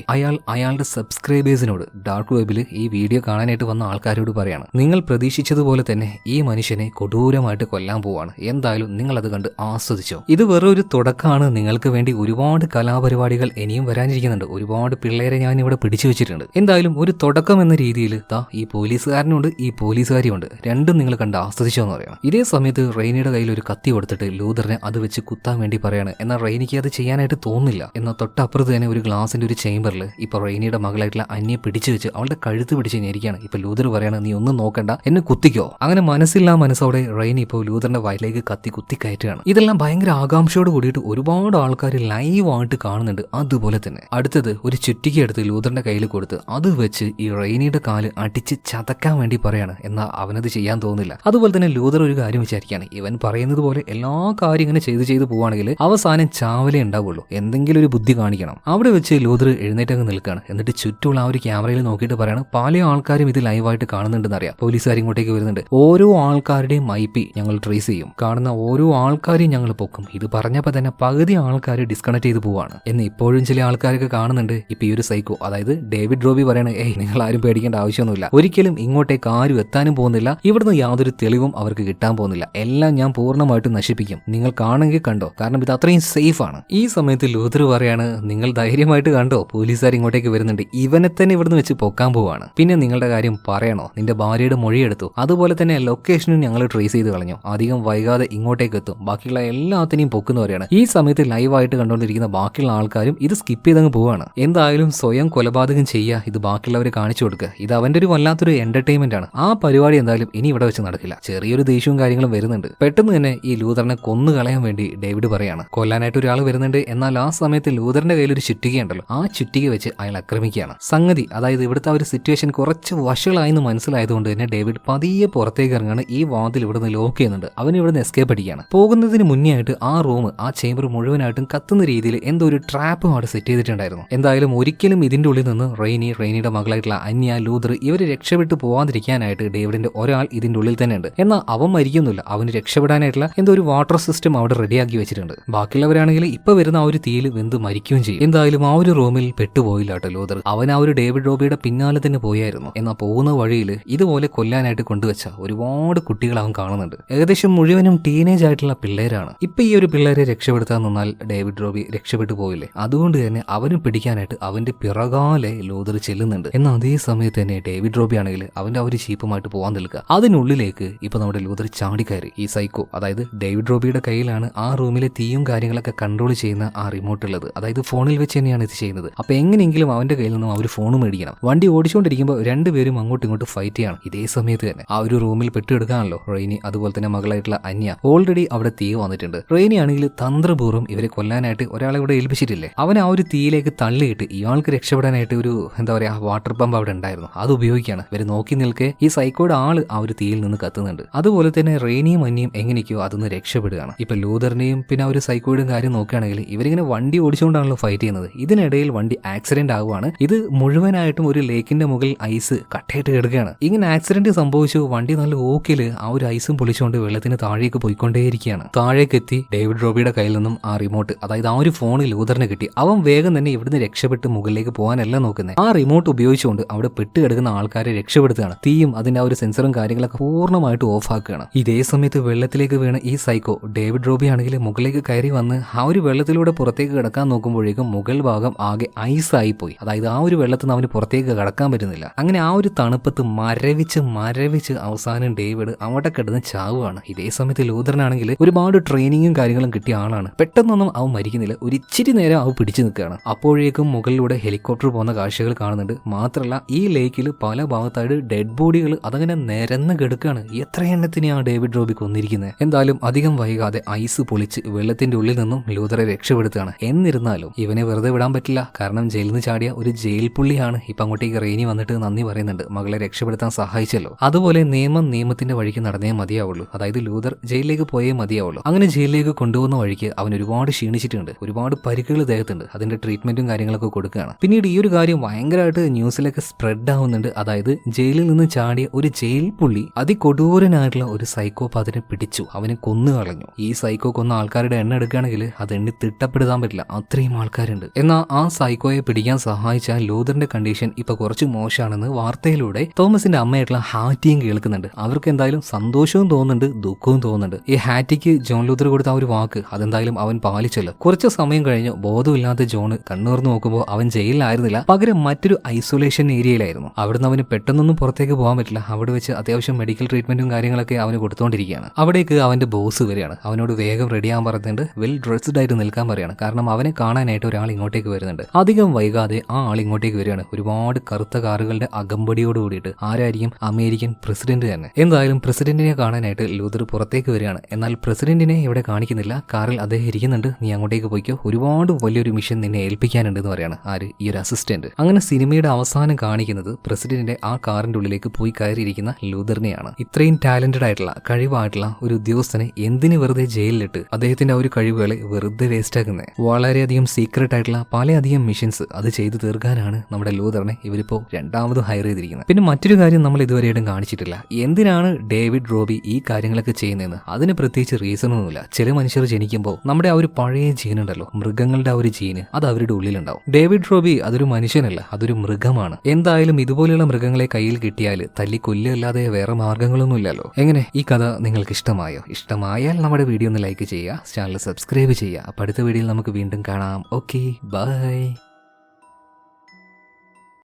അയാളുടെ സബ്സ്ക്രൈബേഴ്സിനോട് ഡാർക്ക് വെബിൽ ഈ വീഡിയോ കാണാനായിട്ട് വന്ന ആൾക്കാരോട് പറയാണ്, നിങ്ങൾ പ്രതീക്ഷിച്ചതുപോലെ തന്നെ ഈ മനുഷ്യനെ കൊടൂരമായിട്ട് കൊല്ലാൻ പോവാണ്. എന്തായാലും നിങ്ങൾ അത് കണ്ട് ആസ്വദിച്ചോ. ഇത് വെറും ഒരു തുടക്കമാണ്. നിങ്ങൾക്ക് വേണ്ടി ഒരുപാട് കലാപരിപാടികൾ ഇനിയും വരാനിരിക്കുന്നുണ്ട്. ഒരുപാട് പിള്ളേരെ ഞാൻ ഇവിടെ പിടിച്ചു വെച്ചിട്ടുണ്ട്. എന്തായാലും ഒരു തുടക്കം എന്ന രീതിയിൽ ഈ പോലീസുകാരനുണ്ട്, ഈ പോലീസുകാരിയുണ്ട്, രണ്ടും നിങ്ങൾ കണ്ട് ആസ്വദിച്ചോ എന്ന് പറയണം. ഇതേ സമയത്ത് റെയിനിയുടെ കയ്യിൽ ഒരു കത്തി കൊടുത്തിട്ട് ലൂതറിനെ അത് വെച്ച് കുത്താൻ വേണ്ടി പറയാണ്. എന്നാൽ റെയിനിക്ക് അത് ചെയ്യാനായിട്ട് തോന്നുന്നില്ല. എന്നാൽ തൊട്ടപ്പുറത്ത് തന്നെ ഒരു ഗ്ലാസിന്റെ ഒരു ചേംബറിൽ ഇപ്പൊ റെയിനിയുടെ മകളായിട്ടുള്ള അന്യെ പിടിച്ചു വെച്ച് അവളുടെ കഴുത്ത് പിടിച്ച് ഞെരിക്കുകയാണ്. ഇപ്പൊ ലൂതർ പറയാണ്, നീ ഒന്നും നോക്കണ്ട, എന്നെ കുത്തിക്കോ. അങ്ങനെ മനസ്സില്ലാ മനസ്സോടെ റെയിനി ഇപ്പോൾ ലൂതറിന്റെ വയറ്റിലേക്ക് കത്തി കുത്തി കയറ്റുകയാണ്. ഇതെല്ലാം ഭയങ്കര ആകാംക്ഷയോട് കൂടിയിട്ട് ഒരുപാട് ആൾക്കാർ ലൈവായിട്ട് കാണുന്നുണ്ട്. അതുപോലെ തന്നെ അടുത്തത് ഒരു ചുറ്റിക എടുത്ത് ലൂതറിന്റെ കയ്യിൽ കൊടുത്ത് അത് വെച്ച് ഈ റെയിനിയുടെ കാല് അടിച്ച് ചതക്കാൻ വേണ്ടി പറയാണ്. എന്നാൽ അവനത് ചെയ്യാൻ തോന്നുന്നില്ല. അതുപോലെ തന്നെ ലൂതർ ഒരു കാര്യം വിചാരിക്കുകയാണ്, ഇവൻ പറയുന്നത് പോലെ എല്ലാ കാര്യം ഇങ്ങനെ ചെയ്ത് പോവുകയാണെങ്കിൽ അവസാനം ചാവലേ ഉണ്ടാവുള്ളൂ, എന്തെങ്കിലും ഒരു ബുദ്ധി കാണിക്കണം. അവിടെ വെച്ച് ലൂതർ എഴുന്നേറ്റങ്ങ് നിൽക്കുകയാണ്. എന്നിട്ട് ചുറ്റുമുള്ള ആ ഒരു ക്യാമറയിൽ നോക്കിയിട്ട് പറയാണ്, പല ആൾക്കാരും ഇത് ലൈവായിട്ട് കാണുന്നുണ്ടെന്ന് അറിയാം. പോലീസുകാർ ഇങ്ങോട്ടേക്ക് വരുന്നുണ്ട്. ഓരോ ആൾക്കാരുടെയും IP ഞങ്ങൾ ട്രേസ് ചെയ്യും, കാണുന്ന ഓരോ ആൾക്കാരെയും ഞങ്ങൾ പൊക്കും. ഇത് പറഞ്ഞപ്പോൾ തന്നെ പകുതി ആൾക്കാർ ഡിസ്കണക്ട് ചെയ്ത് പോവാണ് എന്ന് ഇപ്പോഴും ചില ആൾക്കാരൊക്കെ കാണുന്നുണ്ട്. ഇപ്പൊ ഈ ഒരു സൈക്കോ, അതായത് ഡേവിഡ് റോബി പറയണേ, നിങ്ങൾ ആരും പേടിക്കേണ്ട ആവശ്യമൊന്നുമില്ല, ഒരിക്കലും ഇങ്ങോട്ടേക്ക് ആരും എത്താനും പോകുന്നില്ല, ഇവിടുന്ന് യാതൊരു തെളിവും അവർക്ക് കിട്ടാൻ പോകുന്നില്ല, എല്ലാം ഞാൻ പൂർണ്ണമായിട്ടും നശിപ്പിക്കും, നിങ്ങൾ കാണുമെങ്കിൽ കണ്ടോ, കാരണം ഇത് അത്രയും സേഫ് ആണ്. ഈ സമയത്ത് ലൂതർ പറയാണ്, നിങ്ങൾ ധൈര്യമായിട്ട് കണ്ടോ, പോലീസുകാർ ഇങ്ങോട്ടേക്ക് വരുന്നുണ്ട്, ഇവനെ തന്നെ ഇവിടുന്ന് വെച്ച് പൊക്കാൻ പോവാണ്. പിന്നെ നിങ്ങളുടെ കാര്യം പറയണോ, നിന്റെ ഭാര്യയുടെ മൊഴിയെടുത്തു, അതുപോലെ തന്നെ ലൊക്കേഷനും ഞങ്ങൾ ട്രേസ് ചെയ്ത് കളഞ്ഞു, അധികം വൈകാതെ ഇങ്ങോട്ടേക്ക് എത്തും, ബാക്കിയുള്ള എല്ലാത്തിനെയും പൊക്കുന്ന പറയാണ്. ഈ സമയത്ത് ലൈവായിട്ട് കണ്ടുകൊണ്ടിരിക്കുന്ന ബാക്കിയുള്ള ആൾക്കാരും ഇത് സ്കിപ്പ് ചെയ്തങ്ങ് പോവാണ്. എന്തായാലും സ്വയം കൊലപാതകം ചെയ്യുക, ഇത് ബാക്കിയുള്ളവരെ കാണിച്ചു കൊടുക്കുക, ഇത് അവന്റെ ഒരു വല്ലാത്തൊരു എന്റർടൈൻമെന്റ് ആണ്. ആ പരിപാടി എന്തായാലും ഇനി ഇവിടെ വെച്ച് നടക്കില്ല. ചെറിയൊരു ദേഷ്യവും കാര്യങ്ങളും വരുന്നുണ്ട്. പെട്ടെന്ന് തന്നെ ഈ ലൂതറിനെ കൊന്നു കളയാൻ വേണ്ടി ഡേവിഡ് പറയാണ്, കൊല്ലാനായിട്ട് ഒരാൾ വരുന്നുണ്ട്. എന്നാൽ ആ സമയത്ത് ലൂതറിന്റെ കയ്യിൽ ഒരു ചുറ്റികയുണ്ടല്ലോ, ആ ചുറ്റിക വെച്ച് അയാൾ ആക്രമിക്കുകയാണ്. സംഗതി അതായത് ഇവിടുത്തെ ഒരു സിറ്റുവേഷൻ കുറച്ച് വഷളായെന്ന് മനസ്സിലായതുകൊണ്ട് തന്നെ ഡേവിഡ് പതിയെ പുറത്തേക്ക് ഇറങ്ങാണ്. ഈ വാതിൽ ഇവിടുന്ന് ലോക്ക് ചെയ്യുന്നുണ്ട്. അവൻ ഇവിടുന്ന് എസ്കേപ്പ് അടിക്കുകയാണ്. പോകുന്നതിന് മുന്നേ ആയിട്ട് ആ റൂം, ആ ചേംബർ മുഴുവനായിട്ടും കത്തുന്ന രീതിയിൽ എന്തോ ഒരു ട്രാപ്പും അവിടെ സെറ്റ് ചെയ്തിട്ടുണ്ടായിരുന്നു. എന്തായാലും ഒരിക്കലും ഇതിന്റെ ഉള്ളിൽ നിന്ന് റെയിനിയുടെ മകളായിട്ടുള്ള അന്യ, ലൂതർ ഇവര് രക്ഷപ്പെട്ടു പോവാതിരിക്കാനായിട്ട് ഡേവിഡിന്റെ ഒരാൾ ഇതിന്റെ ഉള്ളിൽ തന്നെ ഉണ്ട്. എന്നാൽ അവൻ മരിക്കുന്നില്ല. അവന് രക്ഷപ്പെടാനായിട്ടുള്ള എന്തോ ഒരു വാട്ടർ സിസ്റ്റം അവിടെ റെഡിയാക്കി വെച്ചിട്ടുണ്ട്. ബാക്കിയുള്ളവരാണെങ്കിൽ ഇപ്പൊ വരുന്ന ആ ഒരു തീയിൽ വെന്ത് മരിക്കുകയും ചെയ്യും. എന്തായാലും ആ ഒരു റൂമിൽ പെട്ടുപോയില്ല കേട്ടോ ലൂതർ. അവൻ ആ ഒരു ഡേവിഡ് റോബിയുടെ പിന്നാലെ തന്നെ പോയായിരുന്നു. എന്നാൽ പോകുന്ന വഴിയിൽ ഇതുപോലെ കൊല്ലാനായിട്ട് കൊണ്ടുവച്ച ഒരുപാട് കുട്ടികൾ അവൻ കാണുന്നുണ്ട്. ഏകദേശം മുഴുവനും ടീനേജ് ആയിട്ടുള്ള പിള്ളേരാണ്. ഇപ്പൊ ഈ ഒരു പിള്ളേരെ രക്ഷപ്പെടുത്താൻ നിന്നാൽ ഡേവിഡ് റോബി രക്ഷപ്പെട്ടു പോയില്ലേ. അതുകൊണ്ട് തന്നെ അവന് പിടിക്കാനായിട്ട് അവന്റെ പിറകാലെ ലൂതർ ചെല്ലുന്നുണ്ട്. എന്നാൽ അതേ സമയത്ത് തന്നെ ഡേവിഡ് റോബി ആണെങ്കിൽ അവന്റെ ആ ഒരു ചീപ്പുമായിട്ട് പോകാൻ നിൽക്കുക. അതിനുള്ളിലേക്ക് ഇപ്പൊ നമ്മുടെ ലൂതർ ചാടിക്കയറി. ഈ സൈക്കോ, അതായത് ഡേവിഡ് റോബിയുടെ കയ്യിലാണ് ആ റൂമിലെ തീയും കാര്യങ്ങളൊക്കെ കൺട്രോൾ ചെയ്യുന്ന ആ റിമോട്ട് ഉള്ളത്. അതായത് ഫോണിൽ വെച്ച് തന്നെയാണ് ഇത് ചെയ്യുന്നത്. അപ്പൊ എങ്ങനെയെങ്കിലും അവന്റെ കയ്യിൽ നിന്നും അവർ ഫോൺ മേടിക്കണം. വണ്ടി ഓടിച്ചുകൊണ്ടിരിക്കുമ്പോൾ രണ്ടുപേരും അങ്ങോട്ടും ഇങ്ങോട്ടും ഫൈറ്റ് ചെയ്യണം. ഇതേ സമയത്ത് തന്നെ ആ ഒരു റൂമിൽ പെട്ടെടുക്കാണല്ലോ റെയിനി, അതുപോലെ തന്നെ മകളായിട്ടുള്ള അന്യ. ഓൾറെഡി അവിടെ തീ വന്നിട്ടുണ്ട്. റെയിനി ആണെങ്കിൽ തന്ത്രപൂർവ്വം ഇവരെ കൊല്ലാനായിട്ട് ഒരാളെ ഇവിടെ ഏൽപ്പിച്ചിട്ടില്ലേ, അവൻ ആ ഒരു തീയിലേക്ക് തള്ളിയിട്ട് ഇയാൾക്ക് രക്ഷപ്പെടാനായിട്ട് ഒരു എന്താ പറയാ വാട്ടർ പമ്പ് അവിടെ ഉണ്ടായിരുന്നു, അത് ഉപയോഗിക്കുകയാണ്. ഇവര് നോക്കി നിൽക്കെ ഈ സൈക്കോയുടെ ആള് ആ ഒരു തീയിൽ നിന്ന് കത്തുന്നുണ്ട്. അതുപോലെ തന്നെ റെയിനിയും അന്യയും എങ്ങനെയൊക്കെയോ അതൊന്ന് രക്ഷപ്പെടുകയാണ്. ഇപ്പൊ ലൂതറിന്റെയും പിന്നെ ആ ഒരു സൈക്കോയുടെയും കാര്യം നോക്കുകയാണെങ്കിൽ ഇവരിങ്ങനെ വണ്ടി ഓടിച്ചുകൊണ്ടാണല്ലോ ഫൈറ്റ് ചെയ്യുന്നത്. ഇതിനിടയിൽ വണ്ടി ആക്സിഡന്റ് ആവുകയാണ്. ഇത് മുഴുവനായിട്ടും ഒരു ലേക്കിന്റെ മുകളിൽ ഐസ് കട്ടയിട്ട് കിടക്കുകയാണ്. ഇങ്ങനെ ആക്സിഡന്റ് സംഭവിച്ചു. വണ്ടി നല്ല ഓക്കില് ആ ഒരു ഐസും പൊളിച്ചുകൊണ്ട് വെള്ളത്തിന് താഴേക്ക് പോയിക്കൊണ്ടേയിരിക്കുകയാണ്. താഴേക്ക് എത്തി ഡേവിഡ് റോബിയുടെ കയ്യിൽ നിന്നും ആ റിമോട്ട്, അതായത് ആ ഒരു ഫോൺ ലൂതറിന് കിട്ടി. അവൻ വേഗം തന്നെ ഇവിടുന്ന് രക്ഷപ്പെട്ട് മുകളിലേക്ക് പോകാനല്ല നോക്കുന്നത്, ആ റിമോട്ട് ഉപയോഗിച്ചുകൊണ്ട് അവിടെ പെട്ടുകിടക്കുന്ന ആൾക്കാരെ രക്ഷപ്പെടുത്തുകയാണ്. തീയും അതിന്റെ ആ ഒരു സെൻസറും കാര്യങ്ങളൊക്കെ പൂർണ്ണമായിട്ട് ഓഫ് ആക്കുകയാണ്. ഇതേ സമയത്ത് വെള്ളത്തിലേക്ക് വീണ ഈ സൈക്കോ ഡേവിഡ് റോബി ആണെങ്കിൽ മുകളിലേക്ക് കയറി വന്ന് ആ ഒരു വെള്ളത്തിലൂടെ പുറത്തേക്ക് കിടക്കാൻ നോക്കുമ്പോഴേക്കും മുകൾ ഭാഗം ആകെ ഐസായി പോയി. അതായത് ആ ഒരു വെള്ളത്തിൽ നിന്ന് അവന് പുറത്തേക്ക് കടക്കാൻ പറ്റുന്നില്ല. അങ്ങനെ ആ ഒരു തണുപ്പത്ത് മരവിച്ച് അവസാനം ഡേവിഡ് അവിടെ കിടന്ന് ചാവുകയാണ്. ഇതേ സമയത്ത് ലൂതറിനാണെങ്കിൽ ഒരുപാട് ട്രെയിനിങ്ങും കാര്യങ്ങളും കിട്ടിയ ആളാണ്. പെട്ടെന്നൊന്നും അവൻ മരിക്കുന്നില്ല. ഒരു ഇച്ചിരി നേരം അവൻ പിടിച്ചു നിൽക്കുകയാണ്. അപ്പോഴേക്കും മുകളിലൂടെ ഹെലികോപ്റ്റർ പോകുന്ന കാഴ്ചകൾ കാണുന്നുണ്ട്. മാത്രമല്ല ഈ ലേക്കിൽ പല ഭാഗത്തായിട്ട് ഡെഡ് ബോഡികൾ അതങ്ങനെ നിരന്ന് കിടക്കുകയാണ്. എത്ര എണ്ണത്തിനെയാണ് ഡേവിഡ് റോബി കൊന്നിരിക്കുന്നത്. എന്തായാലും അധികം വൈകാതെ ഐസ് പൊളിച്ച് വെള്ളത്തിന്റെ ഉള്ളിൽ നിന്നും ലൂതറെ രക്ഷപ്പെടുത്തുകയാണ്. എന്നിരുന്നാലും ഇവനെ വെറുതെ വിടാൻ പറ്റില്ല. കാരണം ജയിലിൽ നിന്ന് ചാടിയ ഒരു ജയിൽ പുള്ളിയാണ്. ഇപ്പൊ അങ്ങോട്ടേക്ക് റെയിനി വന്നിട്ട് നന്ദി പറയുന്നുണ്ട്, മകളെ രക്ഷപ്പെടുത്താൻ സഹായിച്ചല്ലോ. അതുപോലെ നിയമത്തിന്റെ വഴിക്ക് നടന്നേ മതിയാവുള്ളൂ. അതായത് ലൂതർ ജയിലിലേക്ക് പോയേ മതിയാവുള്ളൂ. അങ്ങനെ ജയിലിലേക്ക് കൊണ്ടുപോകുന്ന വഴിക്ക് അവൻ ഒരുപാട് ക്ഷീണിച്ചിട്ടുണ്ട്. ഒരുപാട് പരിക്കുകൾ ദേഹത്തുണ്ട്. അതിന്റെ ട്രീറ്റ്മെന്റും കാര്യങ്ങളൊക്കെ കൊടുക്കുകയാണ്. പിന്നീട് ഈ ഒരു കാര്യം ഭയങ്കരമായിട്ട് ന്യൂസിലൊക്കെ സ്പ്രെഡ് ആവുന്നുണ്ട്. അതായത് ജയിലിൽ നിന്ന് ചാടിയ ഒരു ജയിൽ പുള്ളി അതികൊടൂരനായിട്ടുള്ള ഒരു സൈക്കോപാത്തിനെ പിടിച്ചു, അവനെ കൊന്നു കളഞ്ഞു. ഈ സൈക്കോ കൊന്ന ആൾക്കാരുടെ എണ്ണം എടുക്കുകയാണെങ്കിൽ അത് എണ്ണി തിട്ടപ്പെടുത്താൻ പറ്റില്ല, അത്രയും ആൾക്കാരുണ്ട്. എന്നാൽ ആ സൈക്കോയെ പിടിക്കാൻ സഹായിച്ച ലൂതറിന്റെ കണ്ടീഷൻ ഇപ്പൊ കുറച്ച് മോശമാണെന്ന് വാർത്തയിലൂടെ തോമസിന്റെ അമ്മയായിട്ടുള്ള ഹാറ്റിയും കേൾക്കുന്നുണ്ട്. അവർക്ക് എന്തായാലും സന്തോഷവും തോന്നുന്നുണ്ട്, ദുഃഖവും തോന്നുന്നുണ്ട്. ഈ ഹാറ്റിക്ക് ജോൺ ലൂതർ കൊടുത്ത ആ ഒരു വാക്ക് അതെന്തായാലും അവൻ പാലിച്ചല്ലോ. കുറച്ച് സമയം കഴിഞ്ഞ് ബോധമില്ലാത്ത ജോൺ കണ്ണുറന്ന് നോക്കുമ്പോൾ അവൻ ജയിലിലായിരുന്നില്ല, പകരം മറ്റൊരു ഐസൊലേഷൻ ഏരിയയിലായിരുന്നു. അവിടുന്ന് അവന് പെട്ടെന്നൊന്നും പുറത്തേക്ക് പോകാൻ പറ്റില്ല. അവിടെ വെച്ച് അത്യാവശ്യം മെഡിക്കൽ ട്രീറ്റ്മെന്റും കാര്യങ്ങളൊക്കെ അവന് കൊടുത്തുകൊണ്ടിരിക്കുകയാണ്. അവിടേക്ക് അവന്റെ ബോസ് വരികയാണ്. അവനോട് വേഗം റെഡിയാകാൻ പറഞ്ഞിട്ട് വെൽ ഡ്രസ്ഡ് ആയിട്ട് നിൽക്കാൻ പറയാണ്. കാരണം അവനെ കാണാനായിട്ട് ഒരാൾ ഇങ്ങോട്ടേക്ക് വരുന്നുണ്ട്. അധികം വൈകാതെ ആ ആൾ ഇങ്ങോട്ടേക്ക് വരികയാണ്. ഒരുപാട് കറുത്ത കാറുകളുടെ അകമ്പടിയോട് കൂടിയിട്ട്. ആരായിരിക്കും? അമേരിക്ക അമേരിക്കൻ പ്രസിഡന്റ് തന്നെ. എന്തായാലും പ്രസിഡന്റിനെ കാണാനായിട്ട് ലൂതർ പുറത്തേക്ക് വരികയാണ്. എന്നാൽ പ്രസിഡന്റിനെ ഇവിടെ കാണിക്കുന്നില്ല. കാറിൽ അദ്ദേഹം ഇരിക്കുന്നുണ്ട്. നീ അങ്ങോട്ടേക്ക് പോയിക്കോ, ഒരുപാട് വലിയൊരു മിഷൻ നിന്നെ ഏൽപ്പിക്കാനുണ്ട് എന്ന് പറയാണ് ആര്, ഈ ഒരു അസിസ്റ്റന്റ്. അങ്ങനെ സിനിമയുടെ അവസാനം കാണിക്കുന്നത് പ്രസിഡന്റിന്റെ ആ കാറിന്റെ ഉള്ളിലേക്ക് പോയി കയറിയിരിക്കുന്ന ലൂതറിനെയാണ്. ഇത്രയും ടാലന്റഡ് ആയിട്ടുള്ള കഴിവായിട്ടുള്ള ഒരു ഉദ്യോഗസ്ഥനെ എന്തിന് വെറുതെ ജയിലിലിട്ട് അദ്ദേഹത്തിന്റെ ആ ഒരു കഴിവുകളെ വെറുതെ വേസ്റ്റ് ആക്കുന്നത്. വളരെയധികം സീക്രട്ട് ആയിട്ടുള്ള പലയധികം മിഷൻസ് അത് ചെയ്തു തീർക്കാനാണ് നമ്മുടെ ലൂതറിനെ ഇവരിപ്പോ രണ്ടാമതും ഹയർ ചെയ്തിരിക്കുന്നത്. പിന്നെ മറ്റൊരു കാര്യം നമ്മൾ ഇതുവരെയായിട്ടും കാണിച്ചിട്ടില്ല. എന്തിനാണ് ഡേവിഡ് റോബി ഈ കാര്യങ്ങളൊക്കെ ചെയ്യുന്നതെന്ന് അതിന് പ്രത്യേകിച്ച് റീസൺ ഒന്നുമില്ല. ചില മനുഷ്യർ ജനിക്കുമ്പോൾ നമ്മുടെ ആ ഒരു പഴയ ജീനുണ്ടല്ലോ, മൃഗങ്ങളുടെ ആ ഒരു ജീന്, അത് അവരുടെ ഉള്ളിലുണ്ടാവും. ഡേവിഡ് റോബി അതൊരു മനുഷ്യനല്ല, അതൊരു മൃഗമാണ്. എന്തായാലും ഇതുപോലെയുള്ള മൃഗങ്ങളെ കയ്യിൽ കിട്ടിയാൽ തല്ലി കൊല്ലല്ലാതെ വേറെ മാർഗങ്ങളൊന്നും ഇല്ലല്ലോ. എങ്ങനെ, ഈ കഥ നിങ്ങൾക്ക് ഇഷ്ടമായോ? ഇഷ്ടമായാൽ നമ്മുടെ വീഡിയോ ഒന്ന് ലൈക്ക് ചെയ്യുക, ചാനൽ സബ്സ്ക്രൈബ് ചെയ്യുക. അപ്പോൾ അടുത്ത വീഡിയോയിൽ നമുക്ക് വീണ്ടും കാണാം. Okay, by.